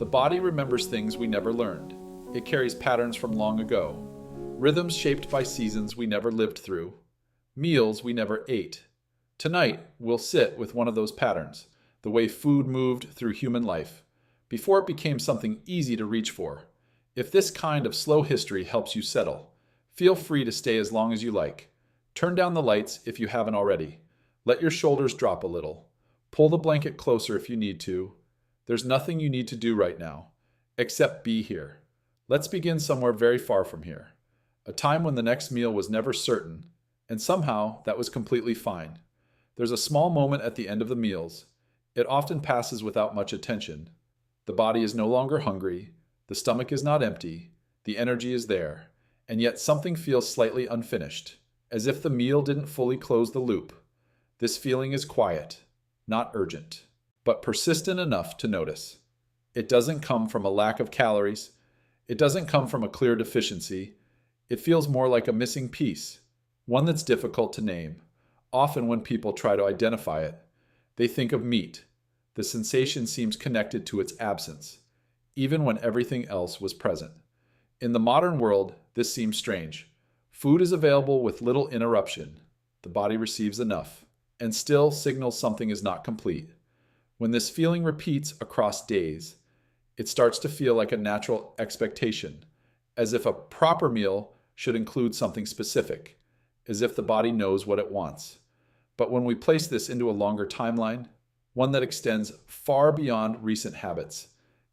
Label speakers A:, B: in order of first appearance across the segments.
A: The body remembers things we never learned. It carries patterns from long ago, rhythms shaped by seasons we never lived through, meals we never ate. Tonight, we'll sit with one of those patterns, the way food moved through human life, before it became something easy to reach for. If this kind of slow history helps you settle, feel free to stay as long as you like. Turn down the lights if you haven't already. Let your shoulders drop a little. Pull the blanket closer if you need to. There's nothing you need to do right now, except be here. Let's begin somewhere very far from here. A time when the next meal was never certain, and somehow that was completely fine. There's a small moment at the end of the meals. It often passes without much attention. The body is no longer hungry, the stomach is not empty, the energy is there, and yet something feels slightly unfinished, as if the meal didn't fully close the loop. This feeling is quiet, not urgent, but persistent enough to notice. It doesn't come from a lack of calories. It doesn't come from a clear deficiency. It feels more like a missing piece, one that's difficult to name. Often when people try to identify it, they think of meat. The sensation seems connected to its absence, even when everything else was present. In the modern world, this seems strange. Food is available with little interruption. The body receives enough, and still signals something is not complete. When this feeling repeats across days, it starts to feel like a natural expectation, as if a proper meal should include something specific, as if the body knows what it wants. But when we place this into a longer timeline, one that extends far beyond recent habits,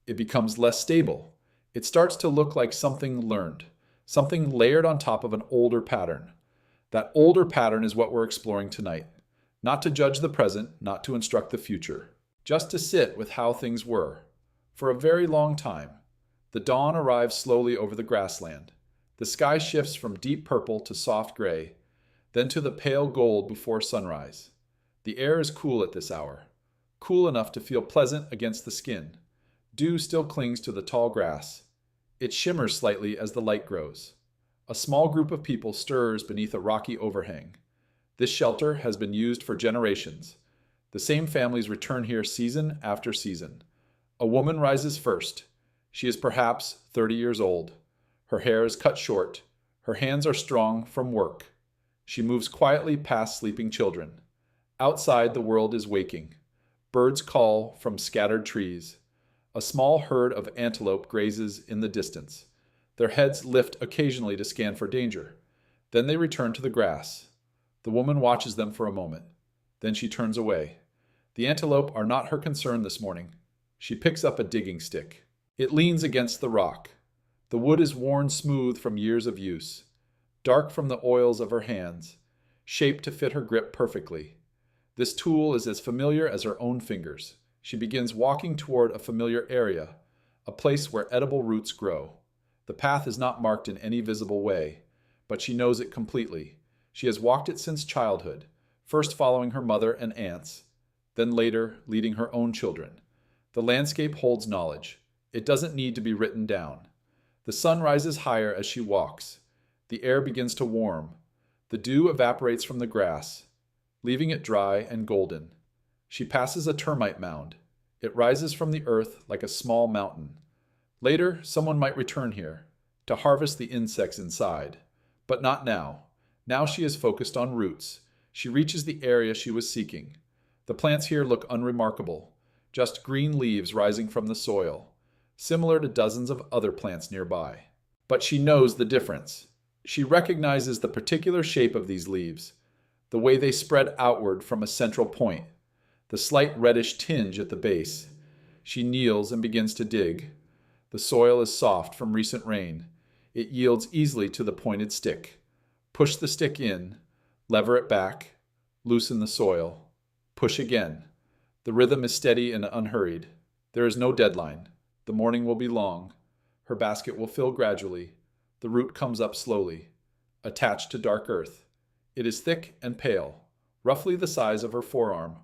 A: it becomes less stable. It starts to look like something learned, something layered on top of an older pattern. That older pattern is what we're exploring tonight. Not to judge the present, not to instruct the future, just to sit with how things were. For a very long time, the dawn arrives slowly over the grassland. The sky shifts from deep purple to soft gray, then to the pale gold before sunrise. The air is cool at this hour, cool enough to feel pleasant against the skin. Dew still clings to the tall grass. It shimmers slightly as the light grows. A small group of people stirs beneath a rocky overhang. This shelter has been used for generations. The same families return here season after season. A woman rises first. She is perhaps 30 years old. Her hair is cut short. Her hands are strong from work. She moves quietly past sleeping children. Outside, the world is waking. Birds call from scattered trees. A small herd of antelope grazes in the distance. Their heads lift occasionally to scan for danger. Then they return to the grass. The woman watches them for a moment. Then she turns away. The antelope are not her concern this morning. She picks up a digging stick. It leans against the rock. The wood is worn smooth from years of use, dark from the oils of her hands, shaped to fit her grip perfectly. This tool is as familiar as her own fingers. She begins walking toward a familiar area, a place where edible roots grow. The path is not marked in any visible way, but she knows it completely. She has walked it since childhood, first following her mother and aunts, then later leading her own children. The landscape holds knowledge. It doesn't need to be written down. The sun rises higher as she walks. The air begins to warm. The dew evaporates from the grass, leaving it dry and golden. She passes a termite mound. It rises from the earth like a small mountain. Later, someone might return here to harvest the insects inside. But not now. Now she is focused on roots. She reaches the area she was seeking. The plants here look unremarkable, just green leaves rising from the soil, similar to dozens of other plants nearby. But she knows the difference. She recognizes the particular shape of these leaves, the way they spread outward from a central point, the slight reddish tinge at the base. She kneels and begins to dig. The soil is soft from recent rain. It yields easily to the pointed stick. Push the stick in, lever it back, loosen the soil. Push again. The rhythm is steady and unhurried. There is no deadline. The morning will be long. Her basket will fill gradually. The root comes up slowly, attached to dark earth. It is thick and pale, roughly the size of her forearm.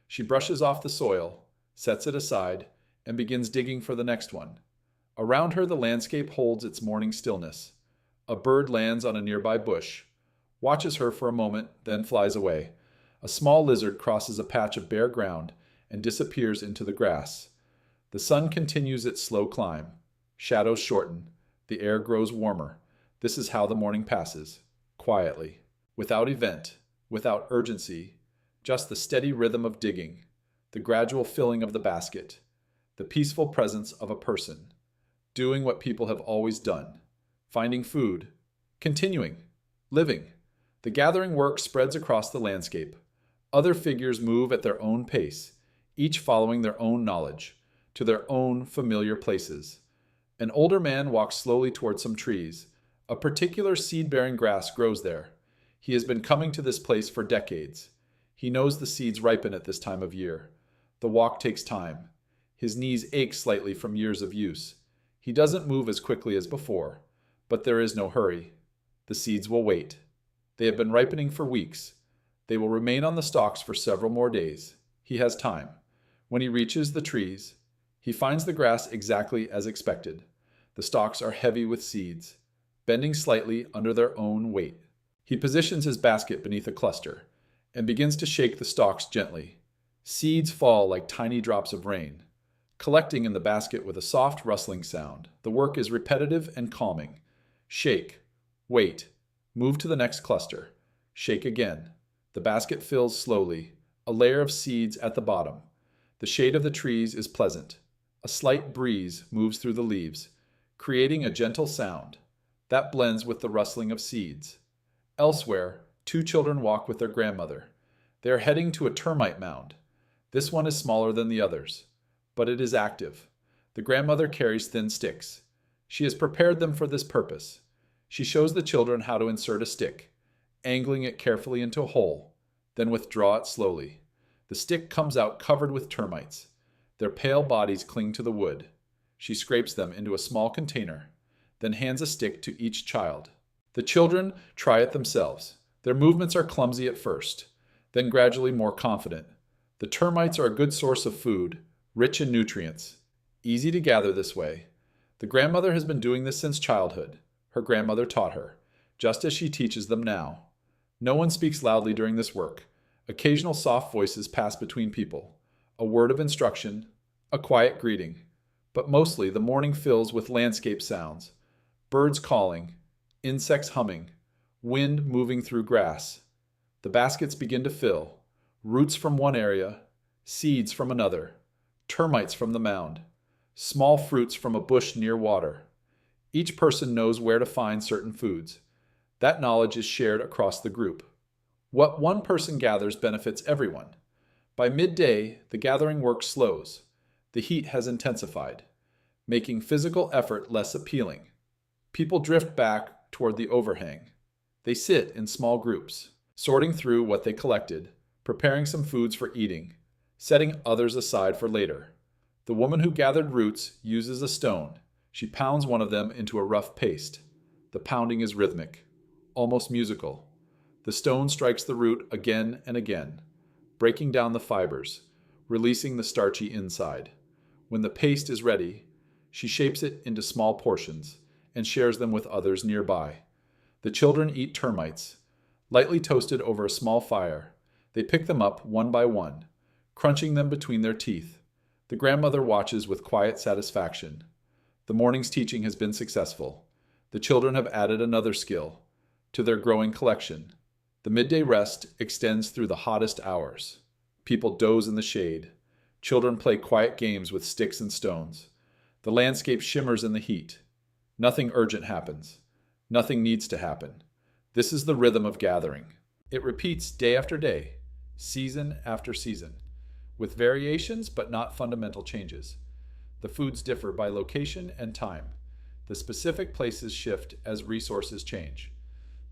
A: She brushes off the soil, sets it aside, and begins digging for the next one. Around her, the landscape holds its morning stillness. A bird lands on a nearby bush, watches her for a moment, then flies away. A small lizard crosses a patch of bare ground and disappears into the grass. The sun continues its slow climb. Shadows shorten. The air grows warmer. This is how the morning passes, quietly, without event, without urgency, just the steady rhythm of digging, the gradual filling of the basket, the peaceful presence of a person, doing what people have always done, finding food, continuing, living. The gathering work spreads across the landscape. Other figures move at their own pace, each following their own knowledge, to their own familiar places. An older man walks slowly toward some trees. A particular seed-bearing grass grows there. He has been coming to this place for decades. He knows the seeds ripen at this time of year. The walk takes time. His knees ache slightly from years of use. He doesn't move as quickly as before, but there is no hurry. The seeds will wait. They have been ripening for weeks. They will remain on the stalks for several more days. He has time. When he reaches the trees, he finds the grass exactly as expected. The stalks are heavy with seeds, bending slightly under their own weight. He positions his basket beneath a cluster and begins to shake the stalks gently. Seeds fall like tiny drops of rain, collecting in the basket with a soft rustling sound. The work is repetitive and calming. Shake, wait, move to the next cluster. Shake again. The basket fills slowly, a layer of seeds at the bottom. The shade of the trees is pleasant. A slight breeze moves through the leaves, creating a gentle sound that blends with the rustling of seeds. Elsewhere, two children walk with their grandmother. They are heading to a termite mound. This one is smaller than the others, but it is active. The grandmother carries thin sticks. She has prepared them for this purpose. She shows the children how to insert a stick, angling it carefully into a hole, then withdraw it slowly. The stick comes out covered with termites. Their pale bodies cling to the wood. She scrapes them into a small container, then hands a stick to each child. The children try it themselves. Their movements are clumsy at first, then gradually more confident. The termites are a good source of food, rich in nutrients, easy to gather this way. The grandmother has been doing this since childhood. Her grandmother taught her, just as she teaches them now. No one speaks loudly during this work. Occasional soft voices pass between people, a word of instruction, a quiet greeting. But mostly the morning fills with landscape sounds, birds calling, insects humming, wind moving through grass. The baskets begin to fill, roots from one area, seeds from another, termites from the mound, small fruits from a bush near water. Each person knows where to find certain foods. That knowledge is shared across the group. What one person gathers benefits everyone. By midday, the gathering work slows. The heat has intensified, making physical effort less appealing. People drift back toward the overhang. They sit in small groups, sorting through what they collected, preparing some foods for eating, setting others aside for later. The woman who gathered roots uses a stone. She pounds one of them into a rough paste. The pounding is rhythmic, almost musical. The stone strikes the root again and again, breaking down the fibers, releasing the starchy inside. When the paste is ready, she shapes it into small portions and shares them with others nearby. The children eat termites, lightly toasted over a small fire. They pick them up one by one, crunching them between their teeth. The grandmother watches with quiet satisfaction. The morning's teaching has been successful. The children have added another skill to their growing collection. The midday rest extends through the hottest hours. People doze in the shade. Children play quiet games with sticks and stones. The landscape shimmers in the heat. Nothing urgent happens. Nothing needs to happen. This is the rhythm of gathering. It repeats day after day, season after season, with variations but not fundamental changes. The foods differ by location and time. The specific places shift as resources change.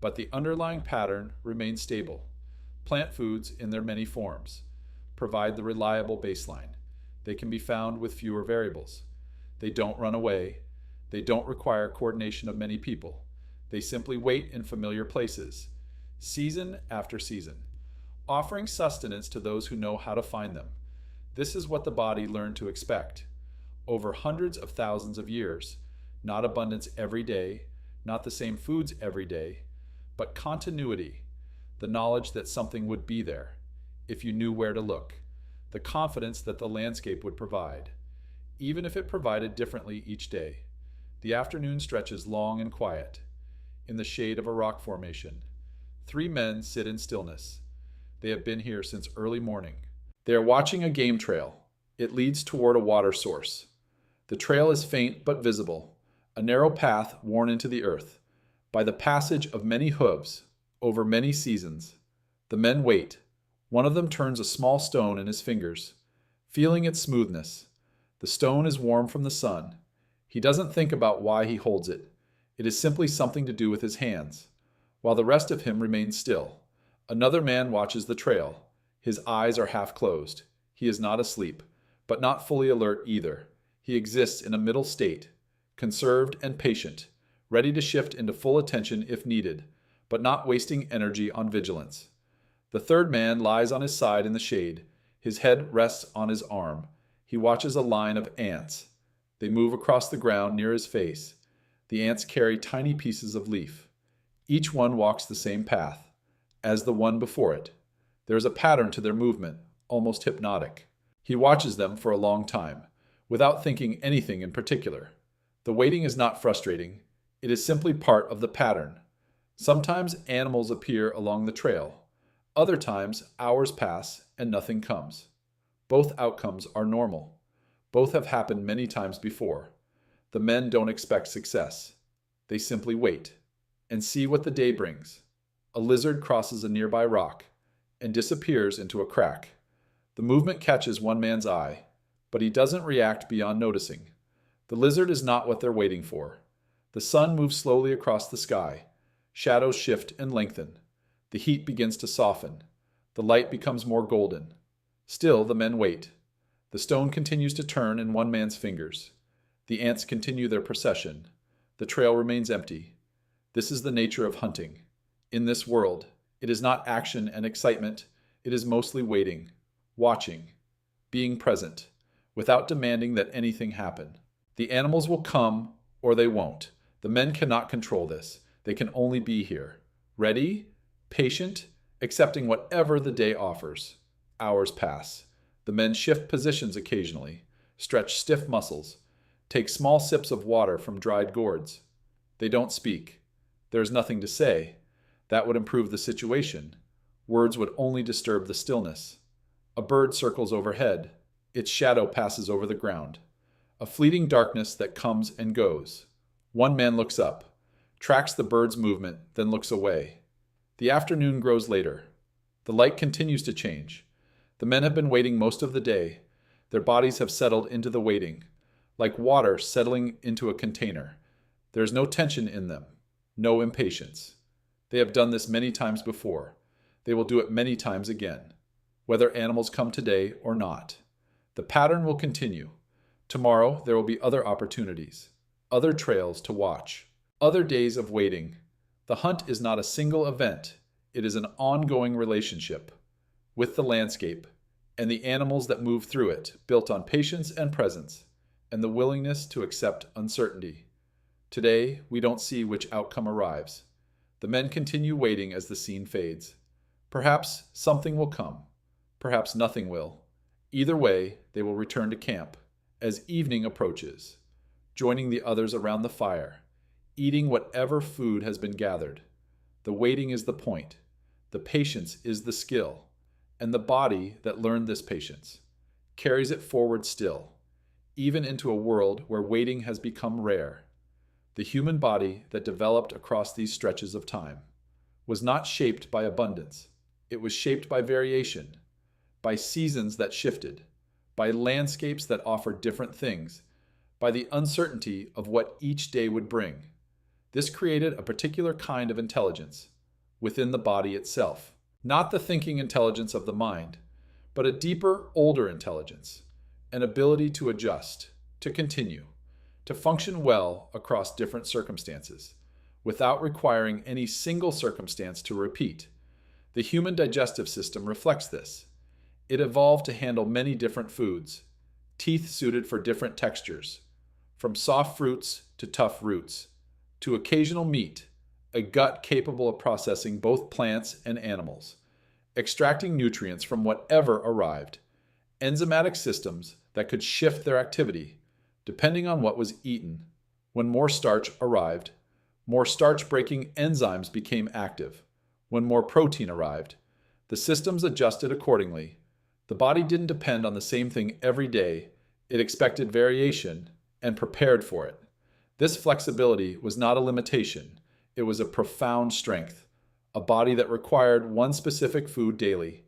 A: But the underlying pattern remains stable. Plant foods, in their many forms, provide the reliable baseline. They can be found with fewer variables. They don't run away. They don't require coordination of many people. They simply wait in familiar places, season after season, offering sustenance to those who know how to find them. This is what the body learned to expect. Over hundreds of thousands of years, not abundance every day, not the same foods every day, but continuity, the knowledge that something would be there, if you knew where to look, the confidence that the landscape would provide. even if it provided differently each day. The afternoon stretches long and quiet. In the shade of a rock formation, three men sit in stillness. They have been here since early morning. They are watching a game trail. It leads toward a water source. The trail is faint but visible, a narrow path worn into the earth by the passage of many hooves over many seasons. The men wait. One of them turns a small stone in his fingers, feeling its smoothness. The stone is warm from the sun. He doesn't think about why he holds it. It is simply something to do with his hands, while the rest of him remains still. Another man watches the trail. His eyes are half closed. He is not asleep, but not fully alert either. He exists in a middle state, conserved and patient, ready to shift into full attention if needed, but not wasting energy on vigilance. The third man lies on his side in the shade. His head rests on his arm. He watches a line of ants. They move across the ground near his face. The ants carry tiny pieces of leaf. Each one walks the same path as the one before it. There is a pattern to their movement, almost hypnotic. He watches them for a long time, without thinking anything in particular. The waiting is not frustrating. It is simply part of the pattern. Sometimes animals appear along the trail. Other times, hours pass and nothing comes. Both outcomes are normal. Both have happened many times before. The men don't expect success. They simply wait and see what the day brings. A lizard crosses a nearby rock and disappears into a crack. The movement catches one man's eye, but he doesn't react beyond noticing. The lizard is not what they're waiting for. The sun moves slowly across the sky. Shadows shift and lengthen. The heat begins to soften. The light becomes more golden. Still, the men wait. The stone continues to turn in one man's fingers. The ants continue their procession. The trail remains empty. This is the nature of hunting. In this world, it is not action and excitement. It is mostly waiting, watching, being present, without demanding that anything happen. The animals will come or they won't. The men cannot control this. They can only be here, ready, patient, accepting whatever the day offers. Hours pass. The men shift positions occasionally, stretch stiff muscles, take small sips of water from dried gourds. They don't speak. There is nothing to say. That would improve the situation. Words would only disturb the stillness. A bird circles overhead. Its shadow passes over the ground. A fleeting darkness that comes and goes. One man looks up, tracks the bird's movement, then looks away. The afternoon grows later. The light continues to change. The men have been waiting most of the day. Their bodies have settled into the waiting, like water settling into a container. There is no tension in them, no impatience. They have done this many times before. They will do it many times again, whether animals come today or not. The pattern will continue. Tomorrow there will be other opportunities, other trails to watch, other days of waiting. The hunt is not a single event. It is an ongoing relationship with the landscape and the animals that move through it, built on patience and presence and the willingness to accept uncertainty. Today, we don't see which outcome arrives. The men continue waiting as the scene fades. Perhaps something will come. Perhaps nothing will. Either way, they will return to camp as evening approaches, joining the others around the fire, eating whatever food has been gathered. The waiting is the point. The patience is the skill. And the body that learned this patience carries it forward still, even into a world where waiting has become rare. The human body that developed across these stretches of time was not shaped by abundance. It was shaped by variation, by seasons that shifted, by landscapes that offered different things, by the uncertainty of what each day would bring. This created a particular kind of intelligence within the body itself. Not the thinking intelligence of the mind, but a deeper, older intelligence, an ability to adjust, to continue, to function well across different circumstances, without requiring any single circumstance to repeat. The human digestive system reflects this. It evolved to handle many different foods, teeth suited for different textures, from soft fruits to tough roots, to occasional meat, a gut capable of processing both plants and animals, extracting nutrients from whatever arrived, enzymatic systems that could shift their activity, depending on what was eaten. When more starch arrived, more starch-breaking enzymes became active. When more protein arrived, the systems adjusted accordingly. The body didn't depend on the same thing every day. It expected variation and prepared for it. This flexibility was not a limitation. It was a profound strength. A body that required one specific food daily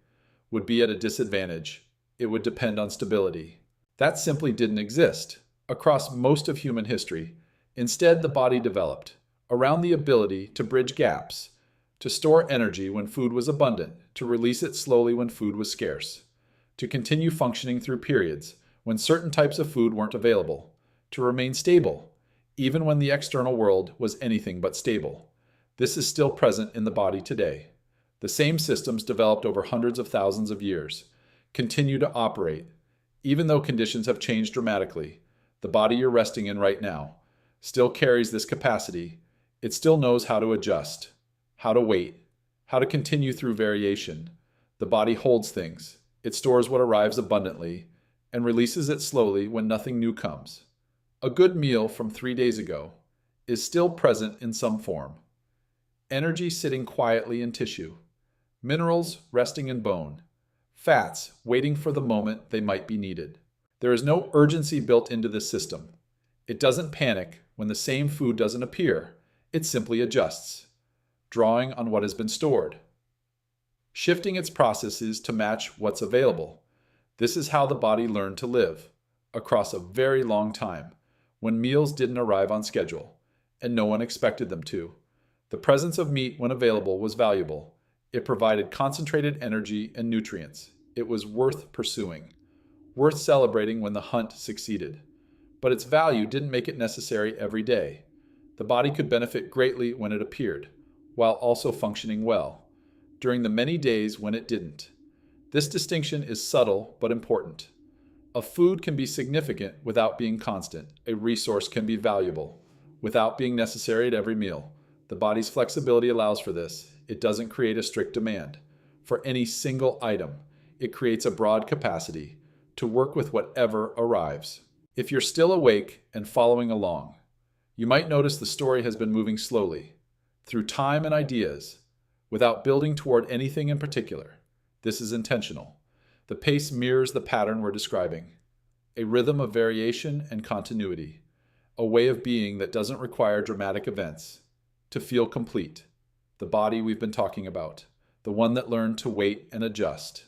A: would be at a disadvantage. It would depend on stability. That simply didn't exist across most of human history. Instead, the body developed around the ability to bridge gaps, to store energy when food was abundant, to release it slowly when food was scarce, to continue functioning through periods when certain types of food weren't available, to remain stable, even when the external world was anything but stable. This is still present in the body today. The same systems developed over hundreds of thousands of years continue to operate. Even though conditions have changed dramatically, the body you're resting in right now still carries this capacity. It still knows how to adjust, how to wait, how to continue through variation. The body holds things. It stores what arrives abundantly and releases it slowly when nothing new comes. A good meal from 3 days ago is still present in some form. Energy sitting quietly in tissue. Minerals resting in bone. Fats waiting for the moment they might be needed. There is no urgency built into this system. It doesn't panic when the same food doesn't appear. It simply adjusts, drawing on what has been stored, shifting its processes to match what's available. This is how the body learned to live, across a very long time, when meals didn't arrive on schedule, and no one expected them to. The presence of meat when available was valuable. It provided concentrated energy and nutrients. It was worth pursuing, worth celebrating when the hunt succeeded. But its value didn't make it necessary every day. The body could benefit greatly when it appeared, while also functioning well, during the many days when it didn't. This distinction is subtle but important. A food can be significant without being constant. A resource can be valuable without being necessary at every meal. The body's flexibility allows for this. It doesn't create a strict demand for any single item. It creates a broad capacity to work with whatever arrives. If you're still awake and following along, you might notice the story has been moving slowly, through time and ideas, without building toward anything in particular. This is intentional. The pace mirrors the pattern we're describing, a rhythm of variation and continuity, a way of being that doesn't require dramatic events to feel complete. The body we've been talking about, the one that learned to wait and adjust,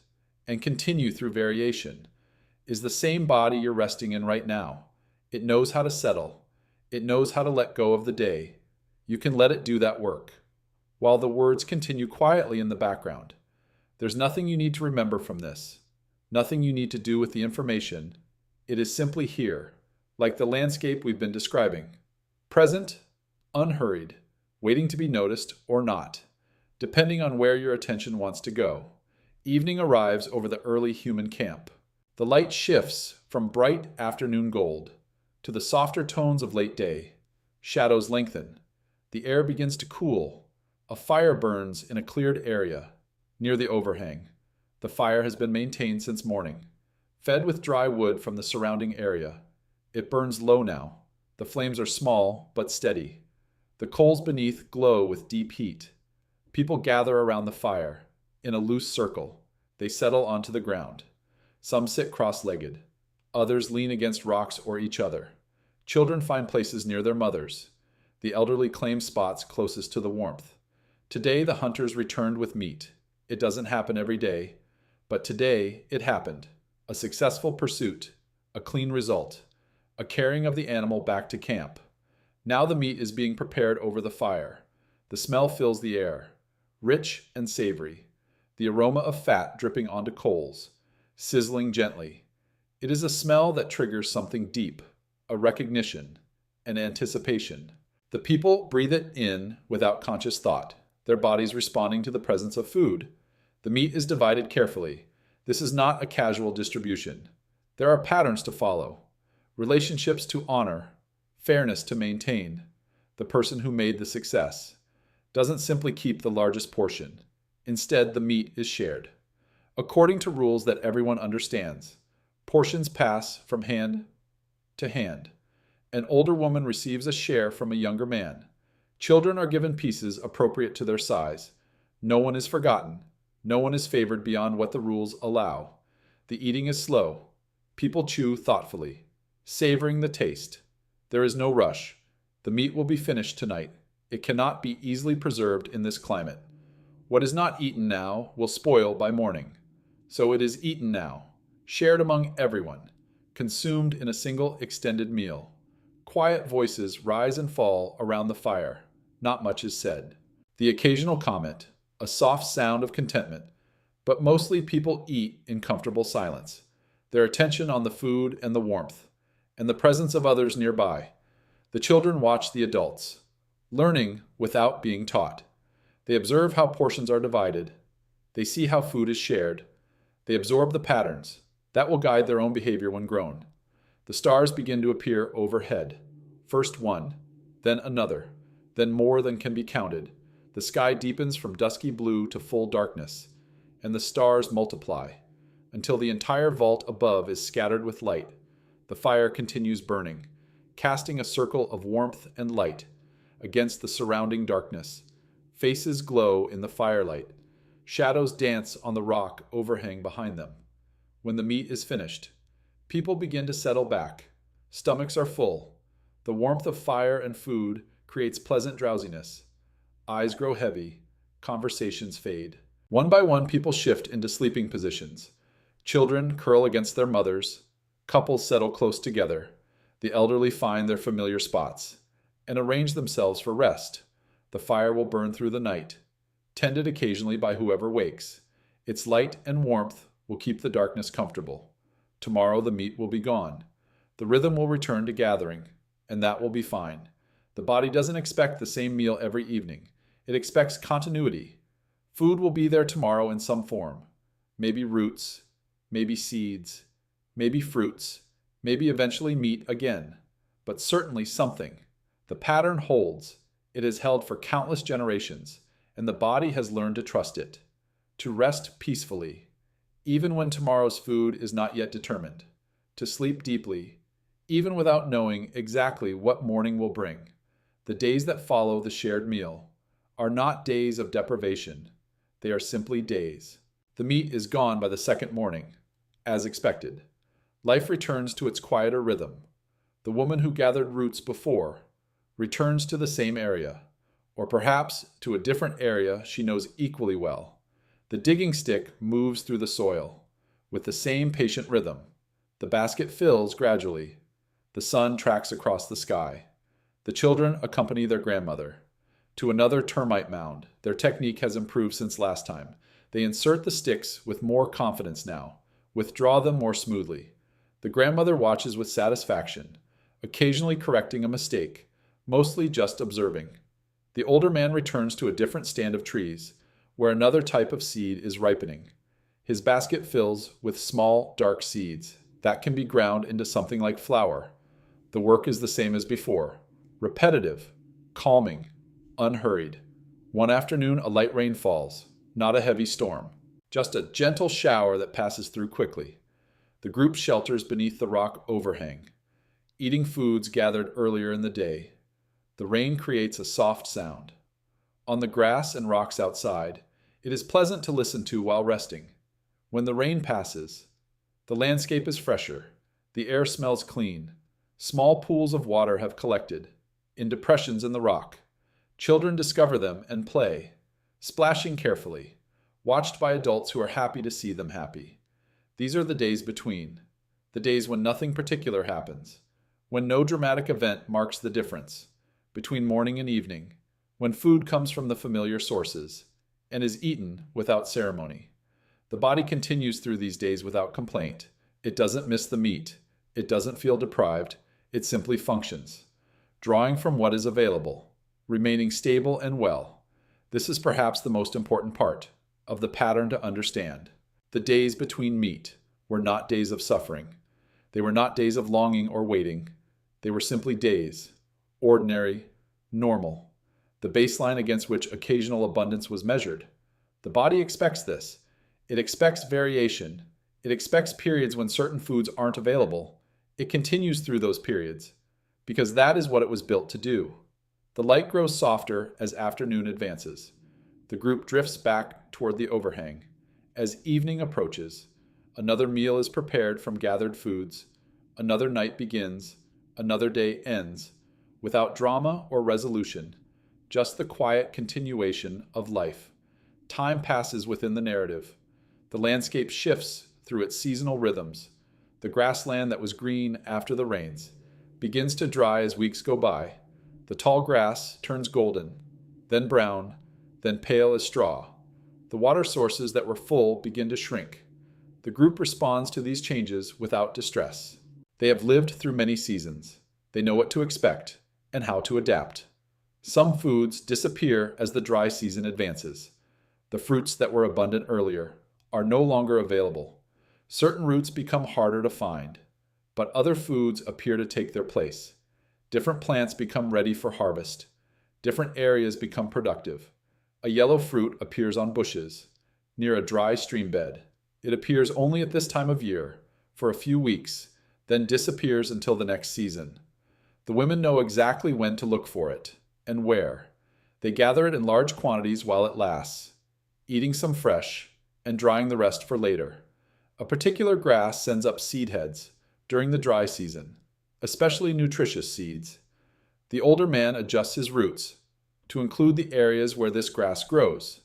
A: and continue through variation, is the same body you're resting in right now. It knows how to settle. It knows how to let go of the day. You can let it do that work, while the words continue quietly in the background. There's nothing you need to remember from this, nothing you need to do with the information. It is simply here, like the landscape we've been describing. Present, unhurried, waiting to be noticed or not, depending on where your attention wants to go. Evening arrives over the early human camp. The light shifts from bright afternoon gold to the softer tones of late day. Shadows lengthen. The air begins to cool. A fire burns in a cleared area near the overhang. The fire has been maintained since morning, fed with dry wood from the surrounding area. It burns low now. The flames are small but steady. The coals beneath glow with deep heat. People gather around the fire. In a loose circle, they settle onto the ground. Some sit cross-legged. Others lean against rocks or each other. Children find places near their mothers. The elderly claim spots closest to the warmth. Today the hunters returned with meat. It doesn't happen every day, but today it happened. A successful pursuit, a clean result, a carrying of the animal back to camp. Now the meat is being prepared over the fire. The smell fills the air, rich and savory. The aroma of fat dripping onto coals, sizzling gently. It is a smell that triggers something deep, a recognition, an anticipation. The people breathe it in without conscious thought, their bodies responding to the presence of food. The meat is divided carefully. This is not a casual distribution. There are patterns to follow, relationships to honor, fairness to maintain. The person who made the success doesn't simply keep the largest portion. Instead, the meat is shared. According to rules that everyone understands, portions pass from hand to hand. An older woman receives a share from a younger man. Children are given pieces appropriate to their size. No one is forgotten. No one is favored beyond what the rules allow. The eating is slow. People chew thoughtfully, savoring the taste. There is no rush. The meat will be finished tonight. It cannot be easily preserved in this climate. What is not eaten now will spoil by morning. So it is eaten now, shared among everyone, consumed in a single extended meal. Quiet voices rise and fall around the fire. Not much is said. The occasional comment, a soft sound of contentment, but mostly people eat in comfortable silence, their attention on the food and the warmth, and the presence of others nearby. The children watch the adults, learning without being taught. They observe how portions are divided. They see how food is shared. They absorb the patterns. That will guide their own behavior when grown. The stars begin to appear overhead. First one, then another, then more than can be counted. The sky deepens from dusky blue to full darkness, and the stars multiply, until the entire vault above is scattered with light. The fire continues burning, casting a circle of warmth and light against the surrounding darkness. Faces glow in the firelight. Shadows dance on the rock overhang behind them. When the meat is finished, people begin to settle back. Stomachs are full. The warmth of fire and food creates pleasant drowsiness. Eyes grow heavy. Conversations fade. One by one, people shift into sleeping positions. Children curl against their mothers. Couples settle close together. The elderly find their familiar spots and arrange themselves for rest. The fire will burn through the night, tended occasionally by whoever wakes. Its light and warmth will keep the darkness comfortable. Tomorrow the meat will be gone. The rhythm will return to gathering, and that will be fine. The body doesn't expect the same meal every evening. It expects continuity. Food will be there tomorrow in some form. Maybe roots, maybe seeds, maybe fruits, maybe eventually meat again, but certainly something. The pattern holds. It has held for countless generations, and the body has learned to trust it, to rest peacefully, even when tomorrow's food is not yet determined, to sleep deeply, even without knowing exactly what morning will bring. The days that follow the shared meal are not days of deprivation. They are simply days. The meat is gone by the second morning, as expected. Life returns to its quieter rhythm. The woman who gathered roots before returns to the same area, or perhaps to a different area she knows equally well. The digging stick moves through the soil with the same patient rhythm. The basket fills gradually. The sun tracks across the sky. The children accompany their grandmother to another termite mound. Their technique has improved since last time. They insert the sticks with more confidence now, withdraw them more smoothly. The grandmother watches with satisfaction, occasionally correcting a mistake, mostly just observing. The older man returns to a different stand of trees, where another type of seed is ripening. His basket fills with small, dark seeds that can be ground into something like flour. The work is the same as before, repetitive, calming, unhurried. One afternoon, a light rain falls, not a heavy storm, just a gentle shower that passes through quickly. The group shelters beneath the rock overhang, eating foods gathered earlier in the day. The rain creates a soft sound. On the grass and rocks outside, it is pleasant to listen to while resting. When the rain passes, the landscape is fresher. The air smells clean. Small pools of water have collected in depressions in the rock. Children discover them and play, splashing carefully, watched by adults who are happy to see them happy. These are the days between, the days when nothing particular happens, when no dramatic event marks the difference between morning and evening, when food comes from the familiar sources and is eaten without ceremony. The body continues through these days without complaint. It doesn't miss the meat. It doesn't feel deprived. It simply functions, drawing from what is available, remaining stable and well. This is perhaps the most important part of the pattern to understand. The days between meat were not days of suffering. They were not days of longing or waiting. They were simply days, ordinary, normal, the baseline against which occasional abundance was measured. The body expects this. It expects variation. It expects periods when certain foods aren't available. It continues through those periods. because that is what it was built to do. The light grows softer as afternoon advances. The group drifts back toward the overhang. As evening approaches, another meal is prepared from gathered foods, another night begins, another day ends, without drama or resolution, just the quiet continuation of life. Time passes within the narrative. The landscape shifts through its seasonal rhythms. The grassland that was green after the rains begins to dry as weeks go by. The tall grass turns golden, then brown, then pale as straw. The water sources that were full begin to shrink. The group responds to these changes without distress. They have lived through many seasons. They know what to expect and how to adapt. Some foods disappear as the dry season advances. The fruits that were abundant earlier are no longer available. Certain roots become harder to find, but other foods appear to take their place. Different plants become ready for harvest. Different areas become productive. A yellow fruit appears on bushes, near a dry stream bed. It appears only at this time of year, for a few weeks, then disappears until the next season. The women know exactly when to look for it, and where. They gather it in large quantities while it lasts, eating some fresh, and drying the rest for later. A particular grass sends up seed heads during the dry season, especially nutritious seeds. The older man adjusts his roots to include the areas where this grass grows.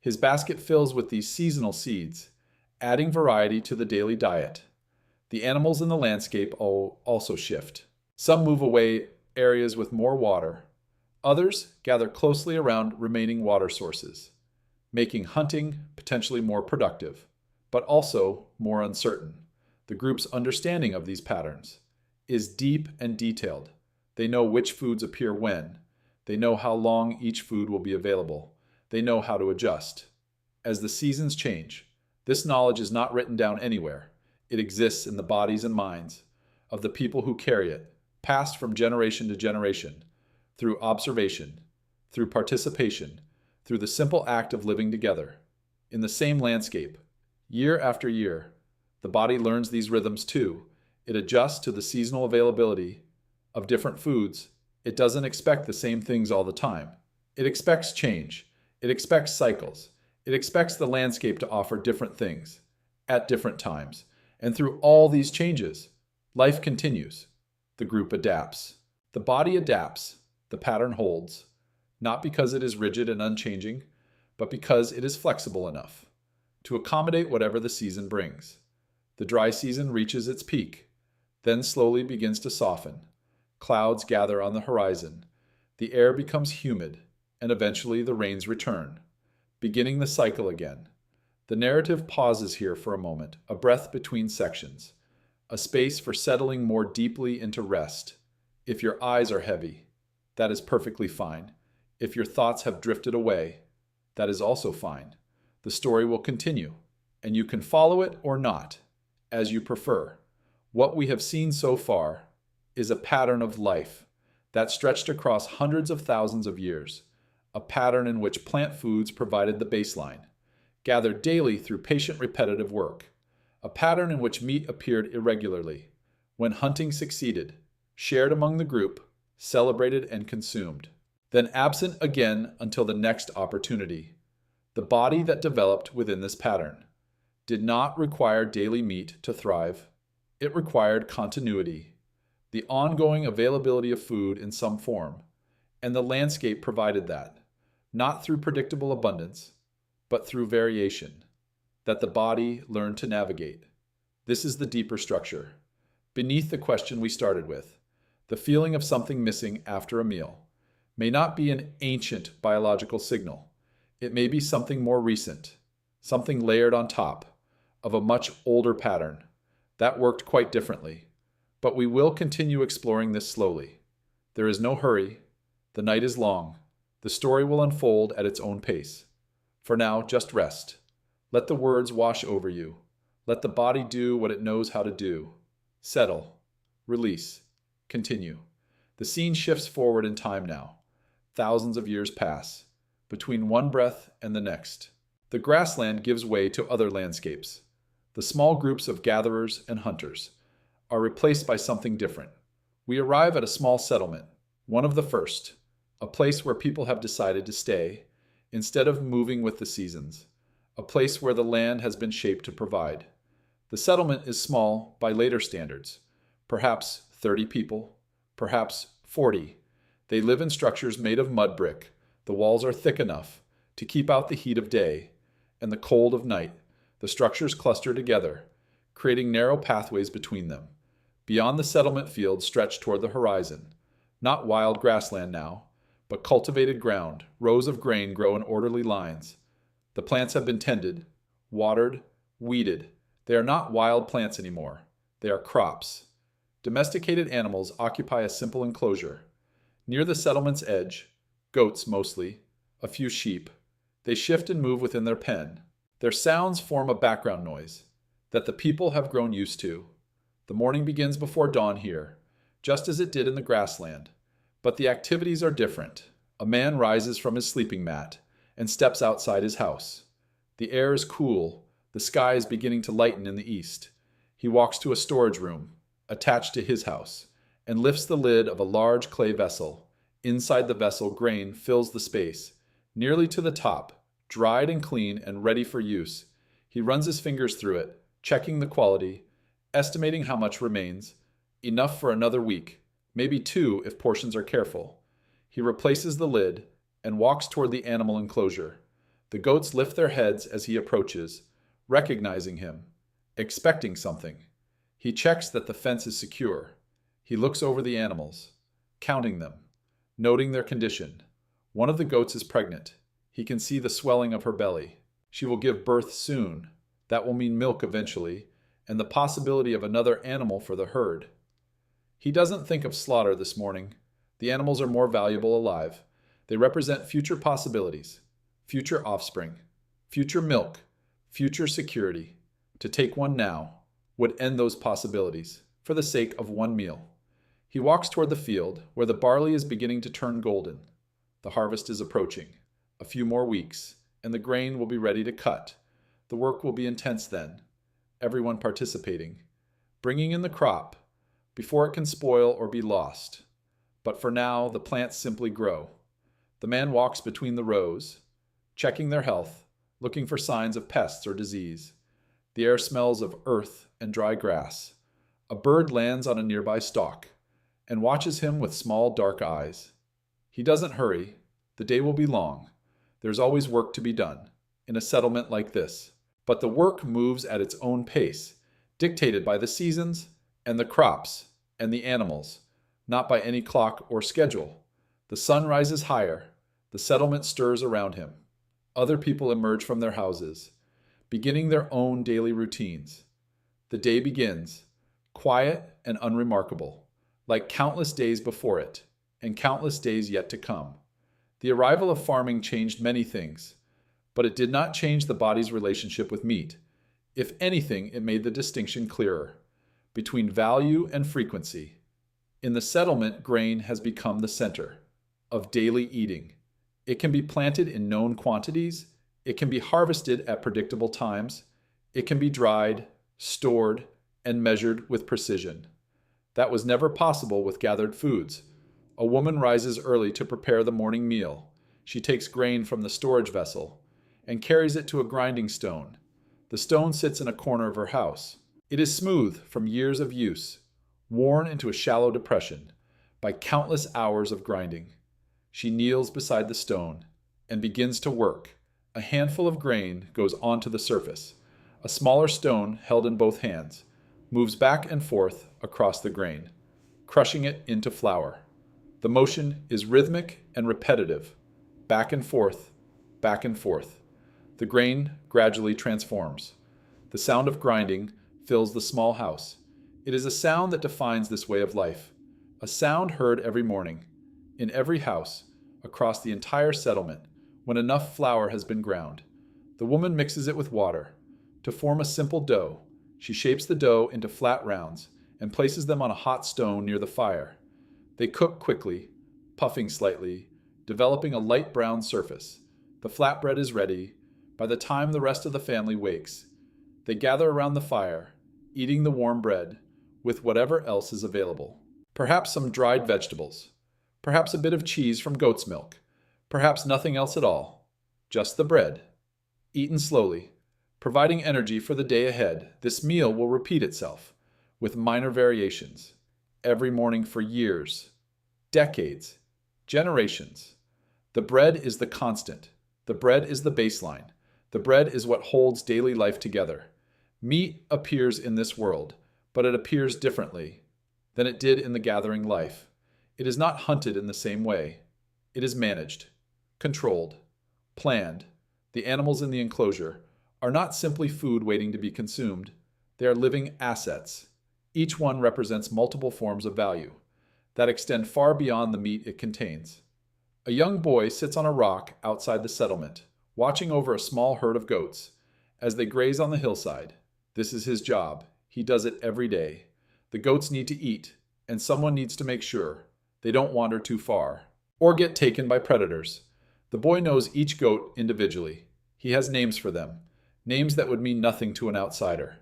A: His basket fills with these seasonal seeds, adding variety to the daily diet. The animals in the landscape also shift. Some move away areas with more water. Others gather closely around remaining water sources, making hunting potentially more productive, but also more uncertain. The group's understanding of these patterns is deep and detailed. They know which foods appear when. They know how long each food will be available. They know how to adjust. As the seasons change, this knowledge is not written down anywhere. It exists in the bodies and minds of the people who carry it, passed from generation to generation, through observation, through participation, through the simple act of living together. In the same landscape, year after year, the body learns these rhythms too. It adjusts to the seasonal availability of different foods. It doesn't expect the same things all the time. It expects change. It expects cycles. It expects the landscape to offer different things at different times. And through all these changes, life continues. The group adapts. The body adapts. The pattern holds, not because it is rigid and unchanging, but because it is flexible enough to accommodate whatever the season brings. The dry season reaches its peak, then slowly begins to soften. Clouds gather on the horizon. The air becomes humid, and eventually the rains return, beginning the cycle again. The narrative pauses here for a moment, a breath between sections, a space for settling more deeply into rest. If your eyes are heavy, that is perfectly fine. If your thoughts have drifted away, that is also fine. The story will continue, and you can follow it or not, as you prefer. What we have seen so far is a pattern of life that stretched across hundreds of thousands of years, a pattern in which plant foods provided the baseline, gathered daily through patient repetitive work, a pattern in which meat appeared irregularly, when hunting succeeded, shared among the group, celebrated and consumed, then absent again until the next opportunity. The body that developed within this pattern did not require daily meat to thrive. It required continuity, the ongoing availability of food in some form, and the landscape provided that, not through predictable abundance, but through variation, that the body learned to navigate. This is the deeper structure. Beneath the question we started with, the feeling of something missing after a meal may not be an ancient biological signal. It may be something more recent, something layered on top of a much older pattern that worked quite differently. But we will continue exploring this slowly. There is no hurry. The night is long. The story will unfold at its own pace. For now, just rest. Let the words wash over you. Let the body do what it knows how to do. Settle. Release. Continue. The scene shifts forward in time now. Thousands of years pass, between one breath and the next. The grassland gives way to other landscapes. The small groups of gatherers and hunters are replaced by something different, We arrive at a small settlement, one of the first, a place where people have decided to stay instead of moving with the seasons, a place where the land has been shaped to provide. The settlement is small by later standards, perhaps 30 people, perhaps 40. They live in structures made of mud brick. The walls are thick enough to keep out the heat of day and the cold of night. The structures cluster together, creating narrow pathways between them. Beyond the settlement fields stretch toward the horizon. Not wild grassland now, but cultivated ground. Rows of grain grow in orderly lines. The plants have been tended, watered, weeded. They are not wild plants anymore. They are crops. Domesticated animals occupy a simple enclosure. Near the settlement's edge, goats mostly, a few sheep. They shift and move within their pen. Their sounds form a background noise that the people have grown used to. The morning begins before dawn here, just as it did in the grassland. But the activities are different. A man rises from his sleeping mat and steps outside his house. The air is cool. The sky is beginning to lighten in the east. He walks to a storage room, attached to his house, and lifts the lid of a large clay vessel. Inside the vessel, grain fills the space, nearly to the top, dried and clean and ready for use. He runs his fingers through it, checking the quality, estimating how much remains. Enough for another week, maybe 2 if portions are careful. He replaces the lid and walks toward the animal enclosure. The goats lift their heads as he approaches, recognizing him, expecting something. He checks that the fence is secure. He looks over the animals, counting them, noting their condition. One of the goats is pregnant. He can see the swelling of her belly. She will give birth soon. That will mean milk eventually, and the possibility of another animal for the herd. He doesn't think of slaughter this morning. The animals are more valuable alive. They represent future possibilities, future offspring, future milk, future security. To take one now would end those possibilities for the sake of one meal. He walks toward the field where the barley is beginning to turn golden. The harvest is approaching. A few more weeks, and the grain will be ready to cut. The work will be intense then. Everyone participating, bringing in the crop before it can spoil or be lost. But for now, the plants simply grow. The man walks between the rows, checking their health, looking for signs of pests or disease. The air smells of earth and dry grass. A bird lands on a nearby stalk and watches him with small dark eyes. He doesn't hurry. The day will be long. There's always work to be done in a settlement like this. But the work moves at its own pace, dictated by the seasons and the crops and the animals, not by any clock or schedule. The sun rises higher. The settlement stirs around him. Other people emerge from their houses, beginning their own daily routines. The day begins, quiet and unremarkable, like countless days before it, and countless days yet to come. The arrival of farming changed many things, but it did not change the body's relationship with meat. If anything, it made the distinction clearer between value and frequency. In the settlement, grain has become the center of daily eating. It can be planted in known quantities. It can be harvested at predictable times. It can be dried, stored, and measured with precision. That was never possible with gathered foods. A woman rises early to prepare the morning meal. She takes grain from the storage vessel and carries it to a grinding stone. The stone sits in a corner of her house. It is smooth from years of use, worn into a shallow depression by countless hours of grinding. She kneels beside the stone and begins to work. A handful of grain goes onto the surface. A smaller stone, held in both hands, moves back and forth across the grain, crushing it into flour. The motion is rhythmic and repetitive, back and forth, back and forth. The grain gradually transforms. The sound of grinding fills the small house. It is a sound that defines this way of life, a sound heard every morning, in every house, across the entire settlement, when enough flour has been ground. The woman mixes it with water. To form a simple dough, she shapes the dough into flat rounds and places them on a hot stone near the fire. They cook quickly, puffing slightly, developing a light brown surface. The flatbread is ready. By the time the rest of the family wakes, they gather around the fire, eating the warm bread with whatever else is available. Perhaps some dried vegetables. Perhaps a bit of cheese from goat's milk. Perhaps nothing else at all. Just the bread. Eaten slowly, providing energy for the day ahead, this meal will repeat itself, with minor variations, every morning for years, decades, generations. The bread is the constant. The bread is the baseline. The bread is what holds daily life together. Meat appears in this world, but it appears differently than it did in the gathering life. It is not hunted in the same way. It is managed, controlled, planned. The animals in the enclosure are not simply food waiting to be consumed. They are living assets. Each one represents multiple forms of value that extend far beyond the meat it contains. A young boy sits on a rock outside the settlement, watching over a small herd of goats as they graze on the hillside. This is his job. He does it every day. The goats need to eat, and someone needs to make sure they don't wander too far or get taken by predators. The boy knows each goat individually. He has names for them, names that would mean nothing to an outsider.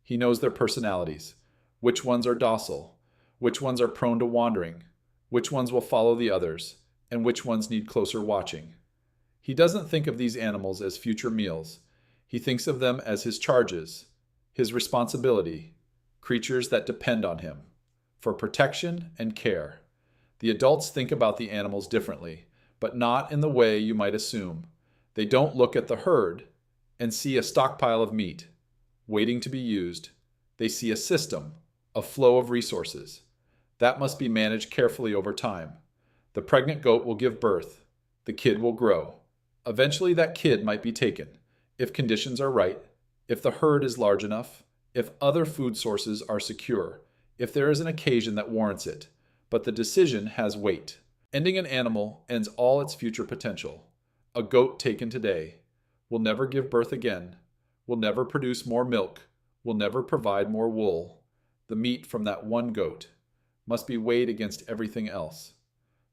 A: He knows their personalities, which ones are docile, which ones are prone to wandering, which ones will follow the others, and which ones need closer watching. He doesn't think of these animals as future meals. He thinks of them as his charges, his responsibility, creatures that depend on him for protection and care. The adults think about the animals differently, but not in the way you might assume. They don't look at the herd and see a stockpile of meat waiting to be used. They see a system, a flow of resources. That must be managed carefully over time. The pregnant goat will give birth. The kid will grow. Eventually that kid might be taken, if conditions are right, if the herd is large enough, if other food sources are secure, if there is an occasion that warrants it. But the decision has weight. Ending an animal ends all its future potential. A goat taken today will never give birth again, will never produce more milk, will never provide more wool. The meat from that one goat must be weighed against everything else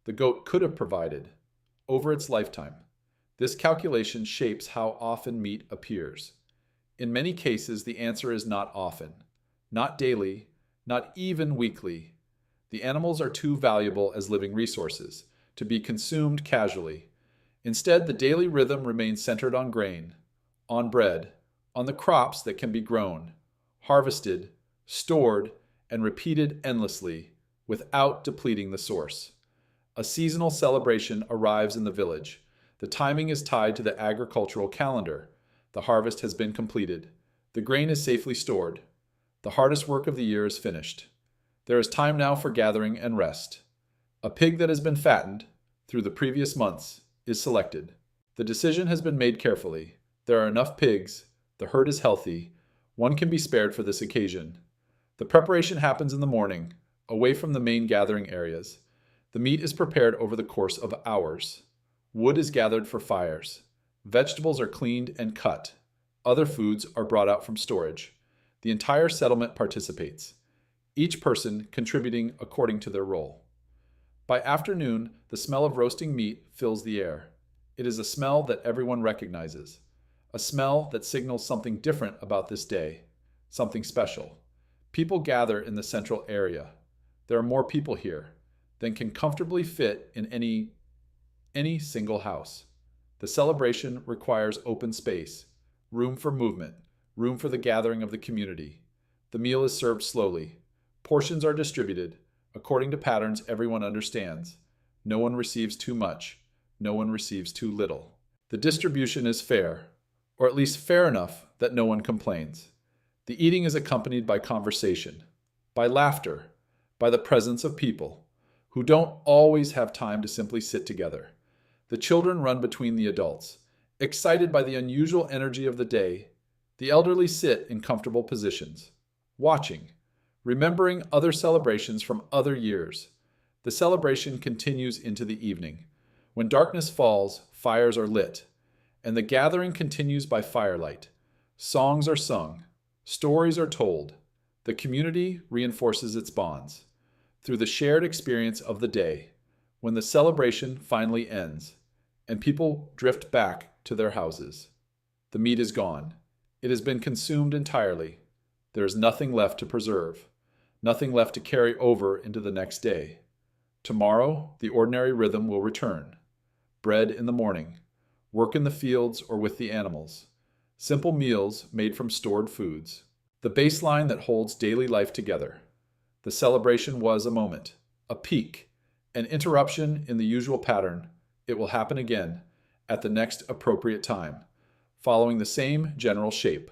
A: the goat could have provided over its lifetime. This calculation shapes how often meat appears. In many cases, the answer is not often, not daily, not even weekly. The animals are too valuable as living resources to be consumed casually. Instead, the daily rhythm remains centered on grain, on bread, on the crops that can be grown, harvested, stored, and repeated endlessly without depleting the source. A seasonal celebration arrives in the village. The timing is tied to the agricultural calendar. The harvest has been completed. The grain is safely stored. The hardest work of the year is finished. There is time now for gathering and rest. A pig that has been fattened through the previous months is selected. The decision has been made carefully. There are enough pigs. The herd is healthy. One can be spared for this occasion. The preparation happens in the morning, away from the main gathering areas. The meat is prepared over the course of hours. Wood is gathered for fires. Vegetables are cleaned and cut. Other foods are brought out from storage. The entire settlement participates, each person contributing according to their role. By afternoon, the smell of roasting meat fills the air. It is a smell that everyone recognizes, a smell that signals something different about this day, something special. People gather in the central area. There are more people here than can comfortably fit in any single house. The celebration requires open space, room for movement, room for the gathering of the community. The meal is served slowly. Portions are distributed according to patterns everyone understands. No one receives too much. No one receives too little. The distribution is fair, or at least fair enough that no one complains. The eating is accompanied by conversation, by laughter, by the presence of people who don't always have time to simply sit together. The children run between the adults, excited by the unusual energy of the day. The elderly sit in comfortable positions, watching, remembering other celebrations from other years. The celebration continues into the evening. When darkness falls, fires are lit, and the gathering continues by firelight. Songs are sung, stories are told. The community reinforces its bonds through the shared experience of the day. When the celebration finally ends and people drift back to their houses, the meat is gone. It has been consumed entirely. There is nothing left to preserve. nothing left to carry over into the next day. Tomorrow, the ordinary rhythm will return. Bread in the morning, work in the fields or with the animals, simple meals made from stored foods. The baseline that holds daily life together. The celebration was a moment, a peak, an interruption in the usual pattern. It will happen again at the next appropriate time, following the same general shape.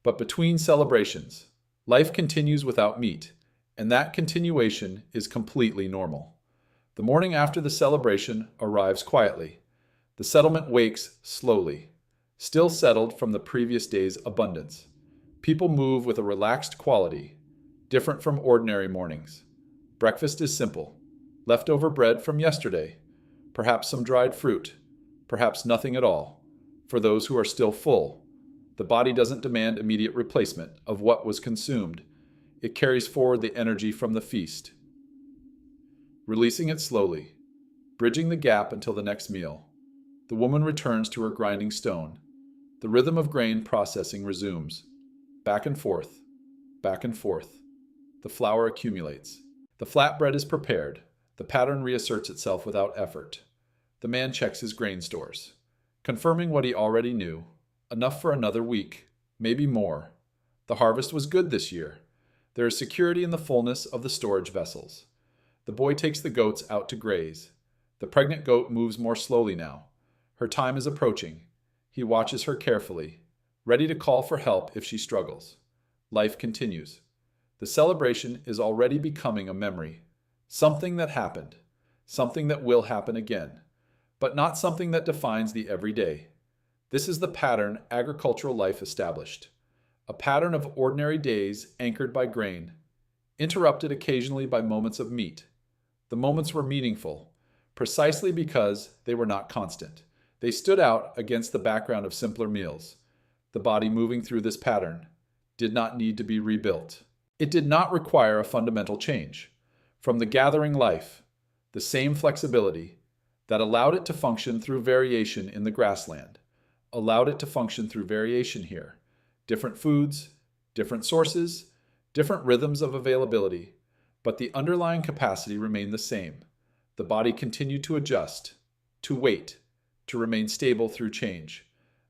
A: But between celebrations, life continues without meat, and that continuation is completely normal. The morning after the celebration arrives quietly. The settlement wakes slowly, still settled from the previous day's abundance. People move with a relaxed quality, different from ordinary mornings. Breakfast is simple. Leftover bread from yesterday, perhaps some dried fruit, perhaps nothing at all. For those who are still full, the body doesn't demand immediate replacement of what was consumed. It carries forward the energy from the feast, releasing it slowly, bridging the gap until the next meal. The woman returns to her grinding stone. The rhythm of grain processing resumes. Back and forth, back and forth. The flour accumulates. The flatbread is prepared. The pattern reasserts itself without effort. The man checks his grain stores, confirming what he already knew. Enough for another week, maybe more. The harvest was good this year. There is security in the fullness of the storage vessels. The boy takes the goats out to graze. The pregnant goat moves more slowly now. Her time is approaching. He watches her carefully, ready to call for help if she struggles. Life continues. The celebration is already becoming a memory. Something that happened. Something that will happen again. But not something that defines the everyday. This is the pattern agricultural life established. A pattern of ordinary days anchored by grain, interrupted occasionally by moments of meat. The moments were meaningful, precisely because they were not constant. They stood out against the background of simpler meals. The body moving through this pattern did not need to be rebuilt. It did not require a fundamental change. From the gathering life, the same flexibility that allowed it to function through variation in the grassland, allowed it to function through variation here. Different foods, different sources, different rhythms of availability, but the underlying capacity remained the same. The body continued to adjust, to wait, to remain stable through change.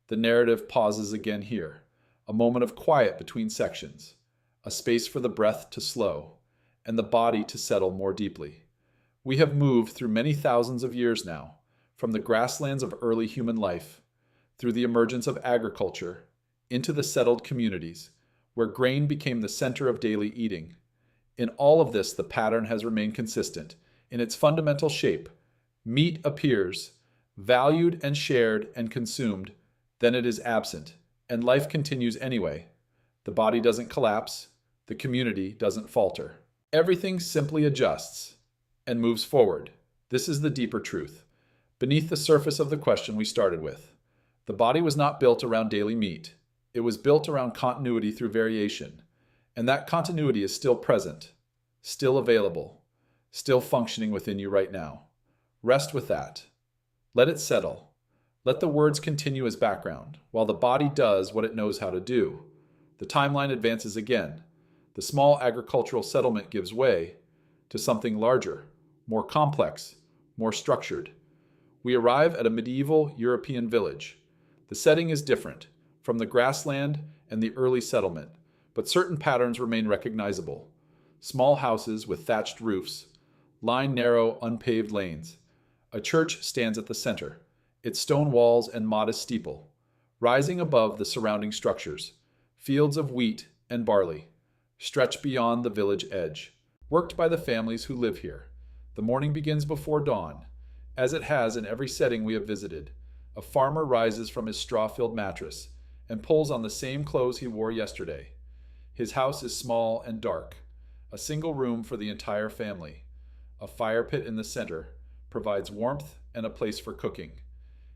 A: The narrative pauses again here, a moment of quiet between sections, a space for the breath to slow, and the body to settle more deeply. We have moved through many thousands of years now, from the grasslands of early human life, through the emergence of agriculture, into the settled communities, where grain became the center of daily eating. In all of this, the pattern has remained consistent. In its fundamental shape, meat appears, valued and shared and consumed, then it is absent, and life continues anyway. The body doesn't collapse, the community doesn't falter. Everything simply adjusts and moves forward. This is the deeper truth, beneath the surface of the question we started with. The body was not built around daily meat. It was built around continuity through variation, and that continuity is still present, still available, still functioning within you right now. Rest with that. Let it settle. Let the words continue as background, while the body does what it knows how to do. The timeline advances again. The small agricultural settlement gives way to something larger, more complex, more structured. We arrive at a medieval European village. The setting is different from the grassland and the early settlement, but certain patterns remain recognizable. Small houses with thatched roofs line narrow, unpaved lanes. A church stands at the center, its stone walls and modest steeple, rising above the surrounding structures. Fields of wheat and barley stretch beyond the village edge, worked by the families who live here. The morning begins before dawn, as it has in every setting we have visited. A farmer rises from his straw-filled mattress and pulls on the same clothes he wore yesterday. His house is small and dark, a single room for the entire family. A fire pit in the center provides warmth and a place for cooking.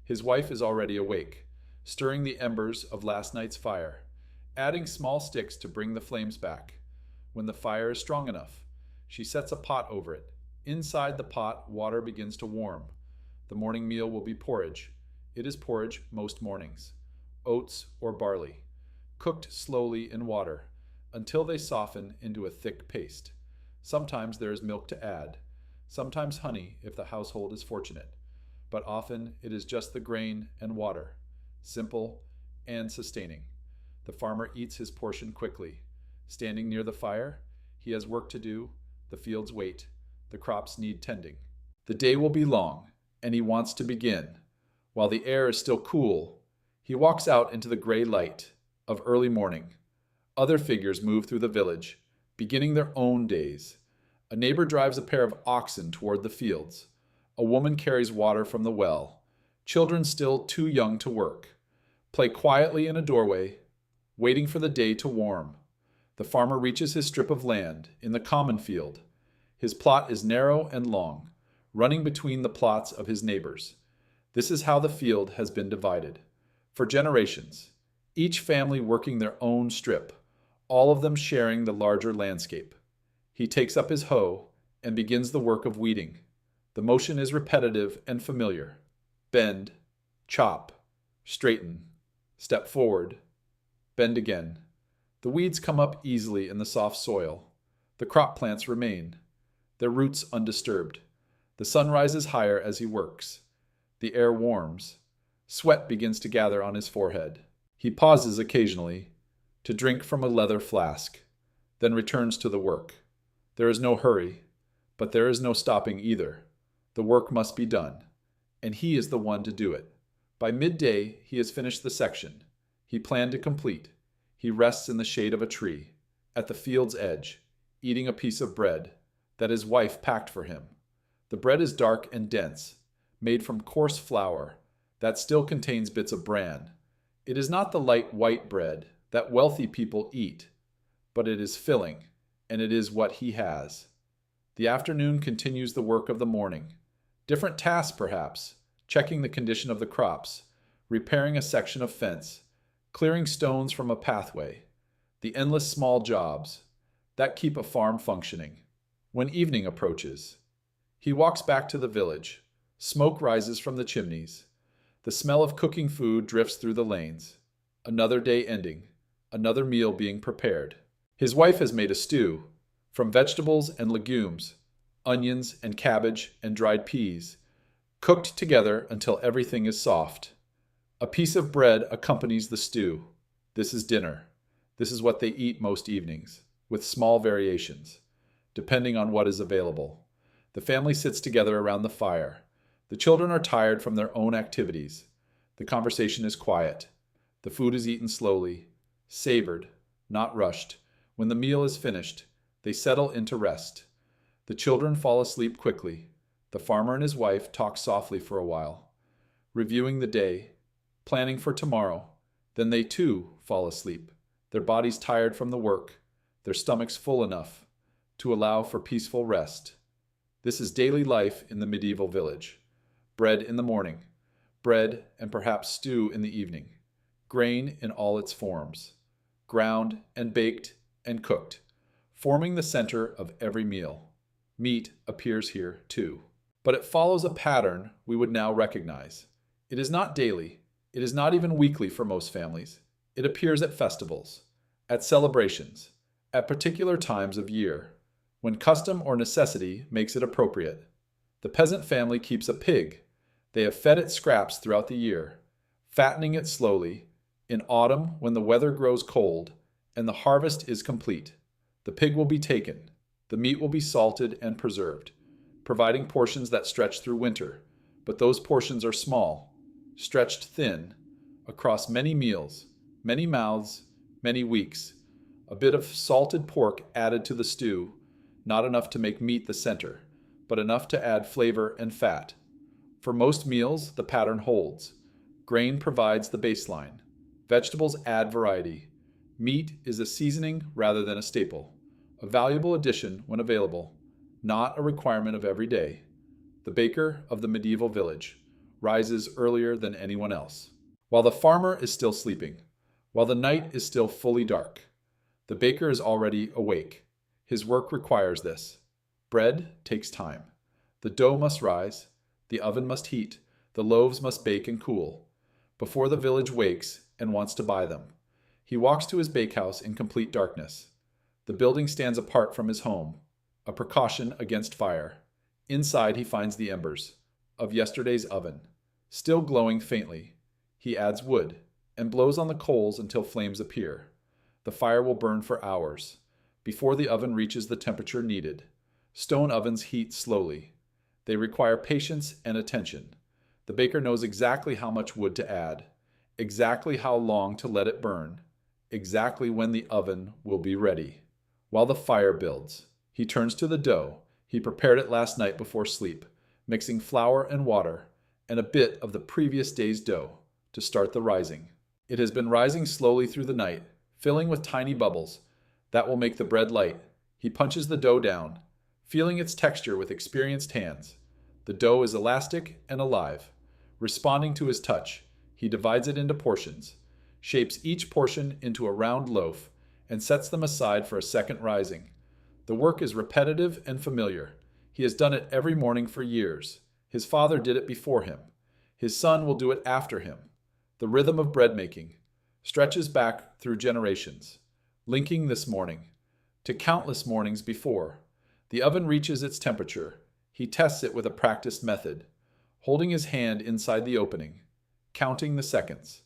A: His wife is already awake, stirring the embers of last night's fire, adding small sticks to bring the flames back. When the fire is strong enough, she sets a pot over it. Inside the pot, water begins to warm. The morning meal will be porridge. It is porridge most mornings. Oats or barley, cooked slowly in water until they soften into a thick paste. Sometimes there is milk to add, sometimes honey if the household is fortunate, but often it is just the grain and water, simple and sustaining. The farmer eats his portion quickly. Standing near the fire, he has work to do, the fields wait, the crops need tending. The day will be long, and he wants to begin. While the air is still cool, he walks out into the gray light of early morning. Other figures move through the village, beginning their own days. A neighbor drives a pair of oxen toward the fields. A woman carries water from the well. Children still too young to work play quietly in a doorway, waiting for the day to warm. The farmer reaches his strip of land in the common field. His plot is narrow and long, running between the plots of his neighbors. This is how the field has been divided. For generations, each family working their own strip, all of them sharing the larger landscape. He takes up his hoe and begins the work of weeding. The motion is repetitive and familiar. Bend, chop, straighten, step forward, bend again. The weeds come up easily in the soft soil. The crop plants remain, their roots undisturbed. The sun rises higher as he works. The air warms. Sweat begins to gather on his forehead. He pauses occasionally to drink from a leather flask, then returns to the work. There is no hurry, but there is no stopping either. The work must be done, and he is the one to do it. By midday, he has finished the section he planned to complete. He rests in the shade of a tree, at the field's edge, eating a piece of bread that his wife packed for him. The bread is dark and dense, made from coarse flour that still contains bits of bran. It is not the light white bread that wealthy people eat, but it is filling, and it is what he has. The afternoon continues the work of the morning. Different tasks, perhaps, checking the condition of the crops, repairing a section of fence, clearing stones from a pathway, the endless small jobs that keep a farm functioning. When evening approaches, he walks back to the village. Smoke rises from the chimneys. The smell of cooking food drifts through the lanes. Another day ending, another meal being prepared. His wife has made a stew, from vegetables and legumes, onions and cabbage and dried peas, cooked together until everything is soft. A piece of bread accompanies the stew. This is dinner. This is what they eat most evenings, with small variations, depending on what is available. The family sits together around the fire. The children are tired from their own activities. The conversation is quiet. The food is eaten slowly, savored, not rushed. When the meal is finished, they settle into rest. The children fall asleep quickly. The farmer and his wife talk softly for a while, reviewing the day, planning for tomorrow. Then they too fall asleep, their bodies tired from the work, their stomachs full enough to allow for peaceful rest. This is daily life in the medieval village. Bread in the morning, bread and perhaps stew in the evening, grain in all its forms, ground and baked and cooked, forming the center of every meal. Meat appears here too. But it follows a pattern we would now recognize. It is not daily. It is not even weekly for most families. It appears at festivals, at celebrations, at particular times of year, when custom or necessity makes it appropriate. The peasant family keeps a pig. They have fed it scraps throughout the year, fattening it slowly. In autumn, when the weather grows cold and the harvest is complete, the pig will be taken. The meat will be salted and preserved, providing portions that stretch through winter. But those portions are small, stretched thin, across many meals, many mouths, many weeks. A bit of salted pork added to the stew, not enough to make meat the center, but enough to add flavor and fat. For most meals, the pattern holds. Grain provides the baseline. Vegetables add variety. Meat is a seasoning rather than a staple, a valuable addition when available, not a requirement of every day. The baker of the medieval village rises earlier than anyone else. While the farmer is still sleeping, while the night is still fully dark, the baker is already awake. His work requires this. Bread takes time. The dough must rise, the oven must heat, the loaves must bake and cool, before the village wakes and wants to buy them. He walks to his bakehouse in complete darkness. The building stands apart from his home, a precaution against fire. Inside he finds the embers of yesterday's oven, still glowing faintly. He adds wood and blows on the coals until flames appear. The fire will burn for hours before the oven reaches the temperature needed. Stone ovens heat slowly. They require patience and attention. The baker knows exactly how much wood to add, exactly how long to let it burn, exactly when the oven will be ready. While the fire builds, he turns to the dough. He prepared it last night before sleep, mixing flour and water and a bit of the previous day's dough to start the rising. It has been rising slowly through the night, filling with tiny bubbles. That will make the bread light. He punches the dough down, feeling its texture with experienced hands. The dough is elastic and alive. Responding to his touch, he divides it into portions, shapes each portion into a round loaf, and sets them aside for a second rising. The work is repetitive and familiar. He has done it every morning for years. His father did it before him. His son will do it after him. The rhythm of bread making stretches back through generations, linking this morning to countless mornings before. The oven reaches its temperature. He tests it with a practiced method, holding his hand inside the opening, counting the seconds,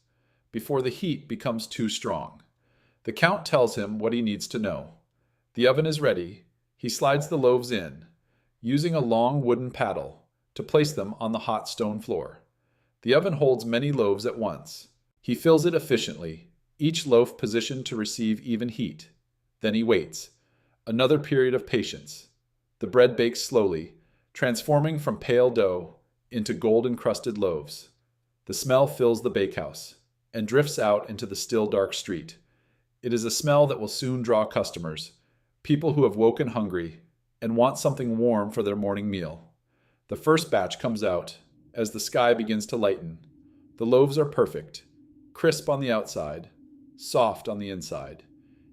A: before the heat becomes too strong. The count tells him what he needs to know. The oven is ready. He slides the loaves in, using a long wooden paddle to place them on the hot stone floor. The oven holds many loaves at once. He fills it efficiently, each loaf positioned to receive even heat. Then he waits. Another period of patience. The bread bakes slowly, transforming from pale dough into gold-encrusted loaves. The smell fills the bakehouse and drifts out into the still dark street. It is a smell that will soon draw customers, people who have woken hungry and want something warm for their morning meal. The first batch comes out as the sky begins to lighten. The loaves are perfect, crisp on the outside, soft on the inside.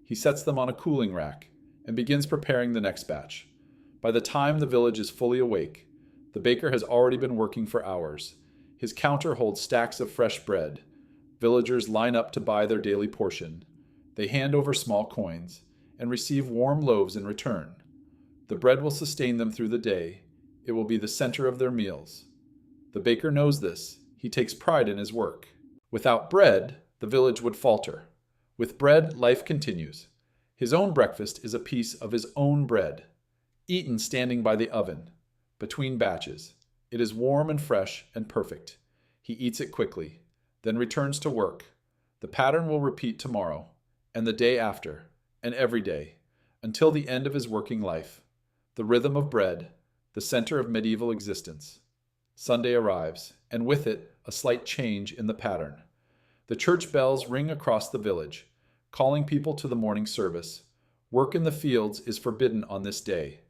A: He sets them on a cooling rack and begins preparing the next batch. By the time the village is fully awake, the baker has already been working for hours. His counter holds stacks of fresh bread. Villagers line up to buy their daily portion. They hand over small coins and receive warm loaves in return. The bread will sustain them through the day. It will be the center of their meals. The baker knows this. He takes pride in his work. Without bread, the village would falter. With bread, life continues. His own breakfast is a piece of his own bread, eaten standing by the oven, between batches. It is warm and fresh and perfect. He eats it quickly, then returns to work. The pattern will repeat tomorrow, and the day after, and every day, until the end of his working life. The rhythm of bread, the center of medieval existence. Sunday arrives, and with it, a slight change in the pattern. The church bells ring across the village, calling people to the morning service. Work in the fields is forbidden on this day.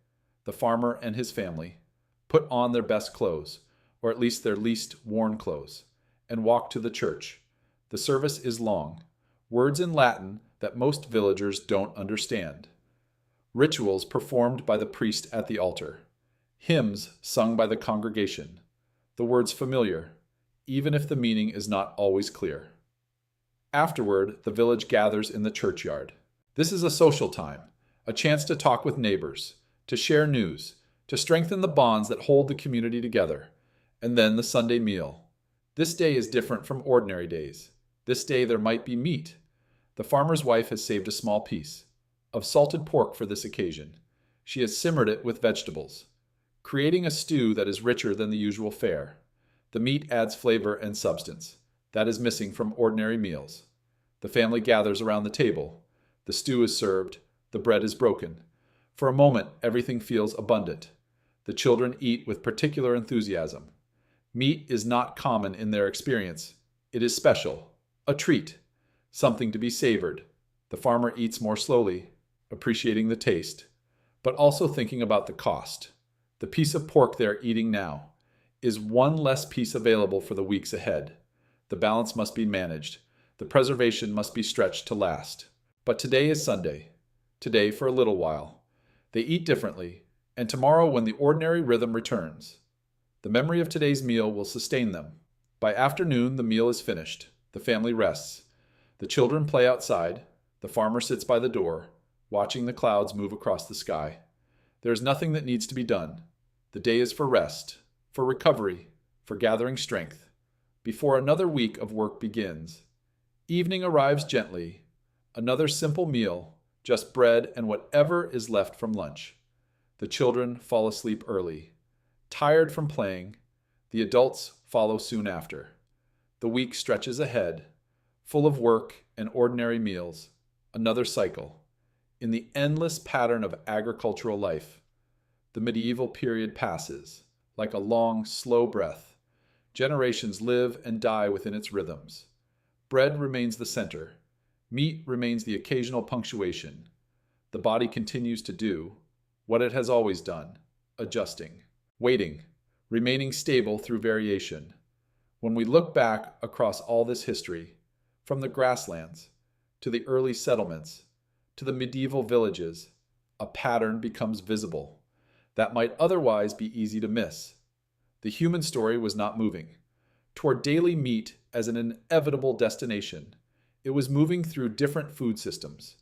A: The farmer and his family put on their best clothes, or at least their least worn clothes, and walk to the church. The service is long, words in Latin that most villagers don't understand. Rituals performed by the priest at the altar. Hymns sung by the congregation. The words familiar, even if the meaning is not always clear. Afterward, the village gathers in the churchyard. This is a social time, a chance to talk with neighbors, to share news, to strengthen the bonds that hold the community together. And then the Sunday meal. This day is different from ordinary days. This day there might be meat. The farmer's wife has saved a small piece of salted pork for this occasion. She has simmered it with vegetables, creating a stew that is richer than the usual fare. The meat adds flavor and substance that is missing from ordinary meals. The family gathers around the table. The stew is served. The bread is broken. For a moment, everything feels abundant. The children eat with particular enthusiasm. Meat is not common in their experience. It is special, a treat, something to be savored. The farmer eats more slowly, appreciating the taste, but also thinking about the cost. The piece of pork they are eating now is one less piece available for the weeks ahead. The balance must be managed. The preservation must be stretched to last. But today is Sunday. Today for a little while. They eat differently, and tomorrow when the ordinary rhythm returns, the memory of today's meal will sustain them. By afternoon, the meal is finished. The family rests. The children play outside. The farmer sits by the door, watching the clouds move across the sky. There is nothing that needs to be done. The day is for rest, for recovery, for gathering strength, before another week of work begins. Evening arrives gently, another simple meal, just bread and whatever is left from lunch. The children fall asleep early, tired from playing. The adults follow soon after. The week stretches ahead, full of work and ordinary meals, another cycle. In the endless pattern of agricultural life, the medieval period passes, like a long, slow breath. Generations live and die within its rhythms. Bread remains the center. Meat remains the occasional punctuation. The body continues to do what it has always done, adjusting, waiting, remaining stable through variation. When we look back across all this history, from the grasslands to the early settlements to the medieval villages, a pattern becomes visible that might otherwise be easy to miss. The human story was not moving toward daily meat as an inevitable destination. It was moving through different food systems,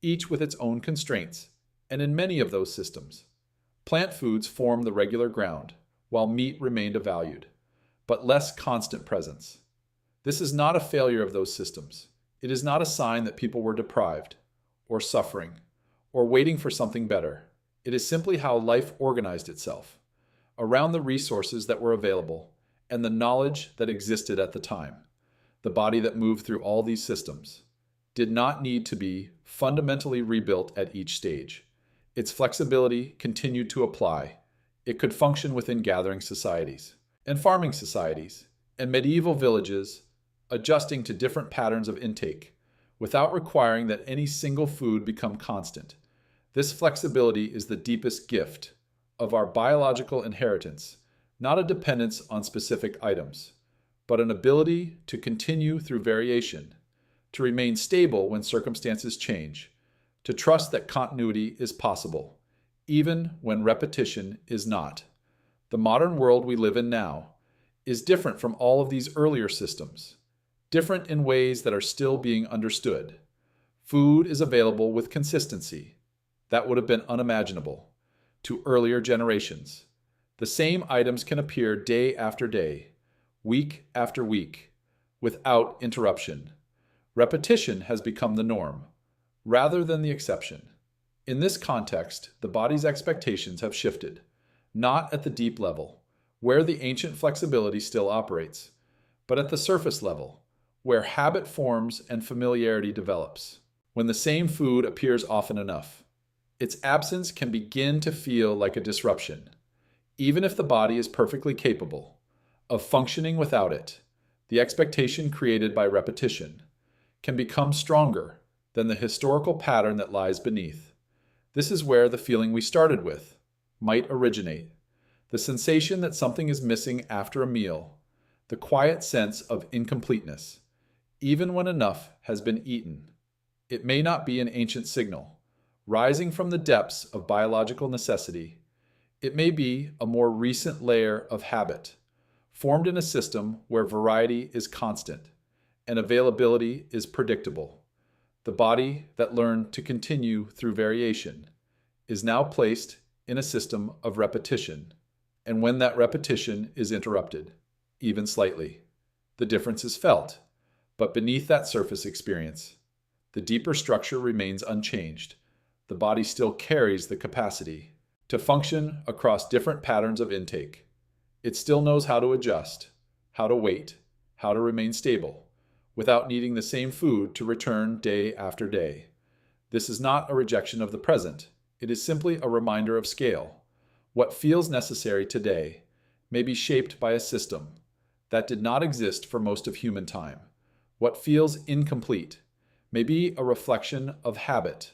A: each with its own constraints, and in many of those systems, plant foods formed the regular ground, while meat remained a valued, but less constant presence. This is not a failure of those systems. It is not a sign that people were deprived, or suffering, or waiting for something better. It is simply how life organized itself, around the resources that were available, and the knowledge that existed at the time. The body that moved through all these systems did not need to be fundamentally rebuilt at each stage. Its flexibility continued to apply. It could function within gathering societies, and farming societies, and medieval villages, adjusting to different patterns of intake, without requiring that any single food become constant. This flexibility is the deepest gift of our biological inheritance, not a dependence on specific items, but an ability to continue through variation, to remain stable when circumstances change, to trust that continuity is possible, even when repetition is not. The modern world we live in now is different from all of these earlier systems, different in ways that are still being understood. Food is available with consistency that would have been unimaginable to earlier generations. The same items can appear day after day, week after week, without interruption. Repetition has become the norm, rather than the exception. In this context, the body's expectations have shifted, not at the deep level, where the ancient flexibility still operates, but at the surface level, where habit forms and familiarity develops. When the same food appears often enough, its absence can begin to feel like a disruption. Even if the body is perfectly capable of functioning without it, the expectation created by repetition can become stronger than the historical pattern that lies beneath. This is where the feeling we started with might originate. The sensation that something is missing after a meal, the quiet sense of incompleteness, even when enough has been eaten. It may not be an ancient signal, rising from the depths of biological necessity. It may be a more recent layer of habit, formed in a system where variety is constant and availability is predictable. The body that learned to continue through variation is now placed in a system of repetition, and when that repetition is interrupted, even slightly, the difference is felt, but beneath that surface experience, the deeper structure remains unchanged. The body still carries the capacity to function across different patterns of intake. It still knows how to adjust, how to wait, how to remain stable, without needing the same food to return day after day. This is not a rejection of the present. It is simply a reminder of scale. What feels necessary today may be shaped by a system that did not exist for most of human time. What feels incomplete may be a reflection of habit,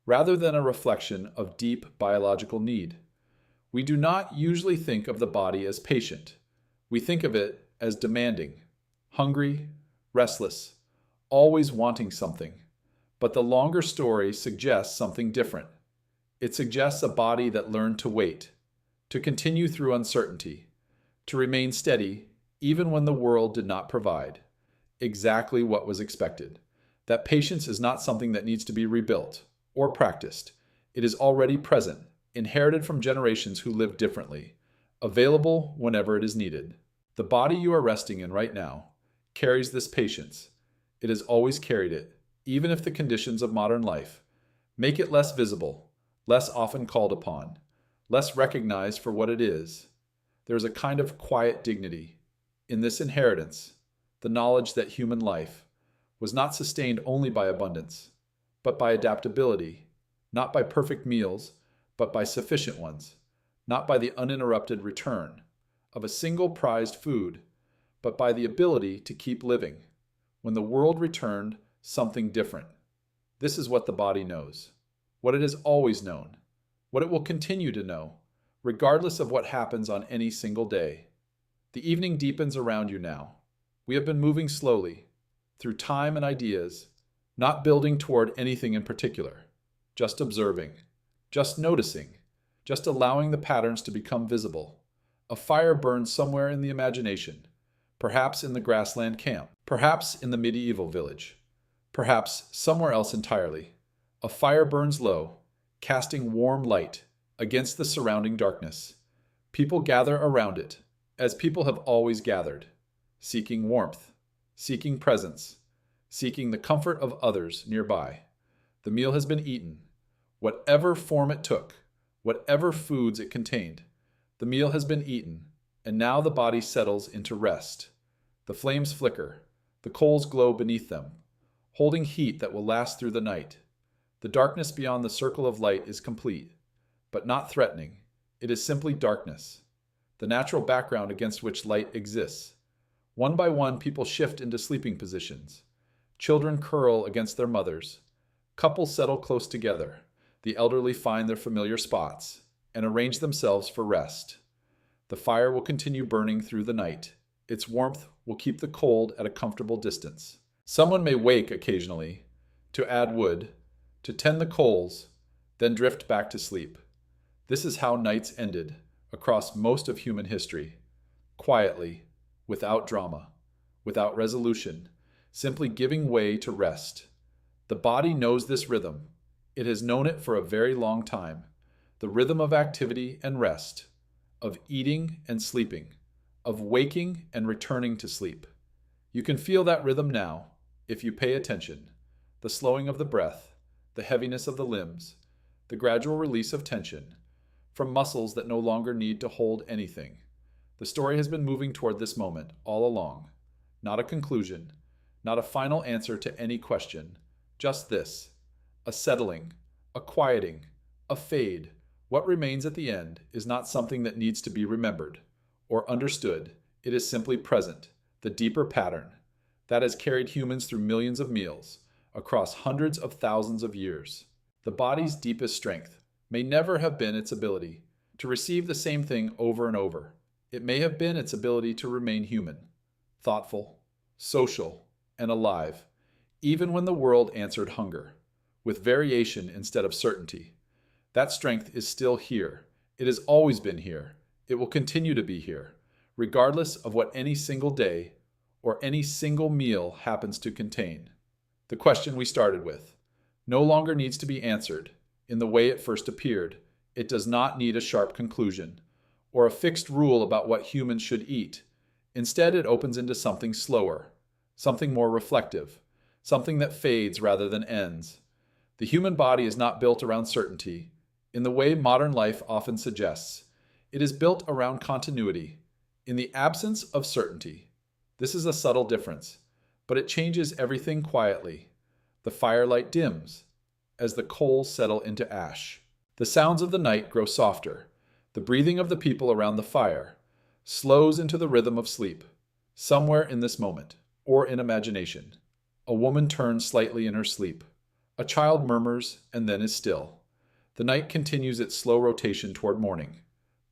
A: rather than a reflection of deep biological need. We do not usually think of the body as patient. We think of it as demanding, hungry, restless, always wanting something. But the longer story suggests something different. It suggests a body that learned to wait, to continue through uncertainty, to remain steady even when the world did not provide exactly what was expected. That patience is not something that needs to be rebuilt or practiced. It is already present, inherited from generations who lived differently, available whenever it is needed. The body you are resting in right now carries this patience. It has always carried it, even if the conditions of modern life make it less visible, less often called upon, less recognized for what it is. There is a kind of quiet dignity in this inheritance, the knowledge that human life was not sustained only by abundance, but by adaptability, not by perfect meals, but by sufficient ones, not by the uninterrupted return of a single prized food, but by the ability to keep living. When the world returned, something different. This is what the body knows, what it has always known, what it will continue to know, regardless of what happens on any single day. The evening deepens around you now. We have been moving slowly, through time and ideas, not building toward anything in particular, just observing, just noticing, just allowing the patterns to become visible. A fire burns somewhere in the imagination, perhaps in the grassland camp, perhaps in the medieval village, perhaps somewhere else entirely. A fire burns low, casting warm light against the surrounding darkness. People gather around it, as people have always gathered, seeking warmth, seeking presence, seeking the comfort of others nearby. The meal has been eaten, whatever form it took, whatever foods it contained. The meal has been eaten, and now the body settles into rest. The flames flicker, the coals glow beneath them, holding heat that will last through the night. The darkness beyond the circle of light is complete, but not threatening. It is simply darkness, the natural background against which light exists. One by one, people shift into sleeping positions. Children curl against their mothers. Couples settle close together. The elderly find their familiar spots and arrange themselves for rest. The fire will continue burning through the night. Its warmth will keep the cold at a comfortable distance. Someone may wake occasionally to add wood, to tend the coals, then drift back to sleep. This is how nights ended across most of human history, quietly, without drama, without resolution, simply giving way to rest. The body knows this rhythm. It has known it for a very long time. The rhythm of activity and rest, of eating and sleeping, of waking and returning to sleep. You can feel that rhythm now, if you pay attention. The slowing of the breath, the heaviness of the limbs, the gradual release of tension from muscles that no longer need to hold anything. The story has been moving toward this moment all along. Not a conclusion, not a final answer to any question, just this: a settling, a quieting, a fade. What remains at the end is not something that needs to be remembered or understood. It is simply present, the deeper pattern that has carried humans through millions of meals across hundreds of thousands of years. The body's deepest strength may never have been its ability to receive the same thing over and over. It may have been its ability to remain human, thoughtful, social, and alive, even when the world answered hunger, with variation instead of certainty. That strength is still here. It has always been here. It will continue to be here, regardless of what any single day or any single meal happens to contain. The question we started with no longer needs to be answered in the way it first appeared. It does not need a sharp conclusion or a fixed rule about what humans should eat. Instead, it opens into something slower, something more reflective, something that fades rather than ends. The human body is not built around certainty in the way modern life often suggests. It is built around continuity, in the absence of certainty. This is a subtle difference, but it changes everything quietly. The firelight dims as the coals settle into ash. The sounds of the night grow softer. The breathing of the people around the fire slows into the rhythm of sleep. Somewhere in this moment, or in imagination, a woman turns slightly in her sleep. A child murmurs and then is still. The night continues its slow rotation toward morning.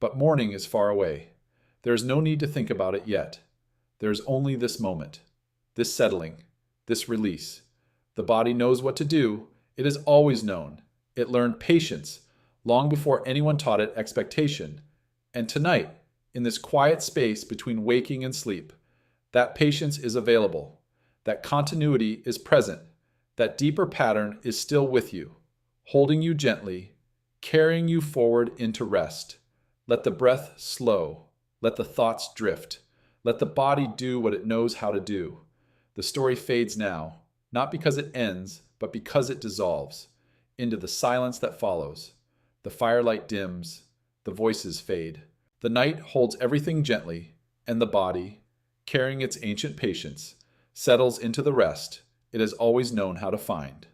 A: But morning is far away. There is no need to think about it yet. There is only this moment, this settling, this release. The body knows what to do. It has always known. It learned patience long before anyone taught it expectation. And tonight, in this quiet space between waking and sleep, that patience is available. That continuity is present. That deeper pattern is still with you, holding you gently carrying you forward into rest. Let the breath slow. Let the thoughts drift. Let the body do what it knows how to do. The story fades now, not because it ends, but because it dissolves into the silence that follows. The firelight dims. The voices fade. The night holds everything gently, and the body, carrying its ancient patience, settles into the rest it has always known how to find.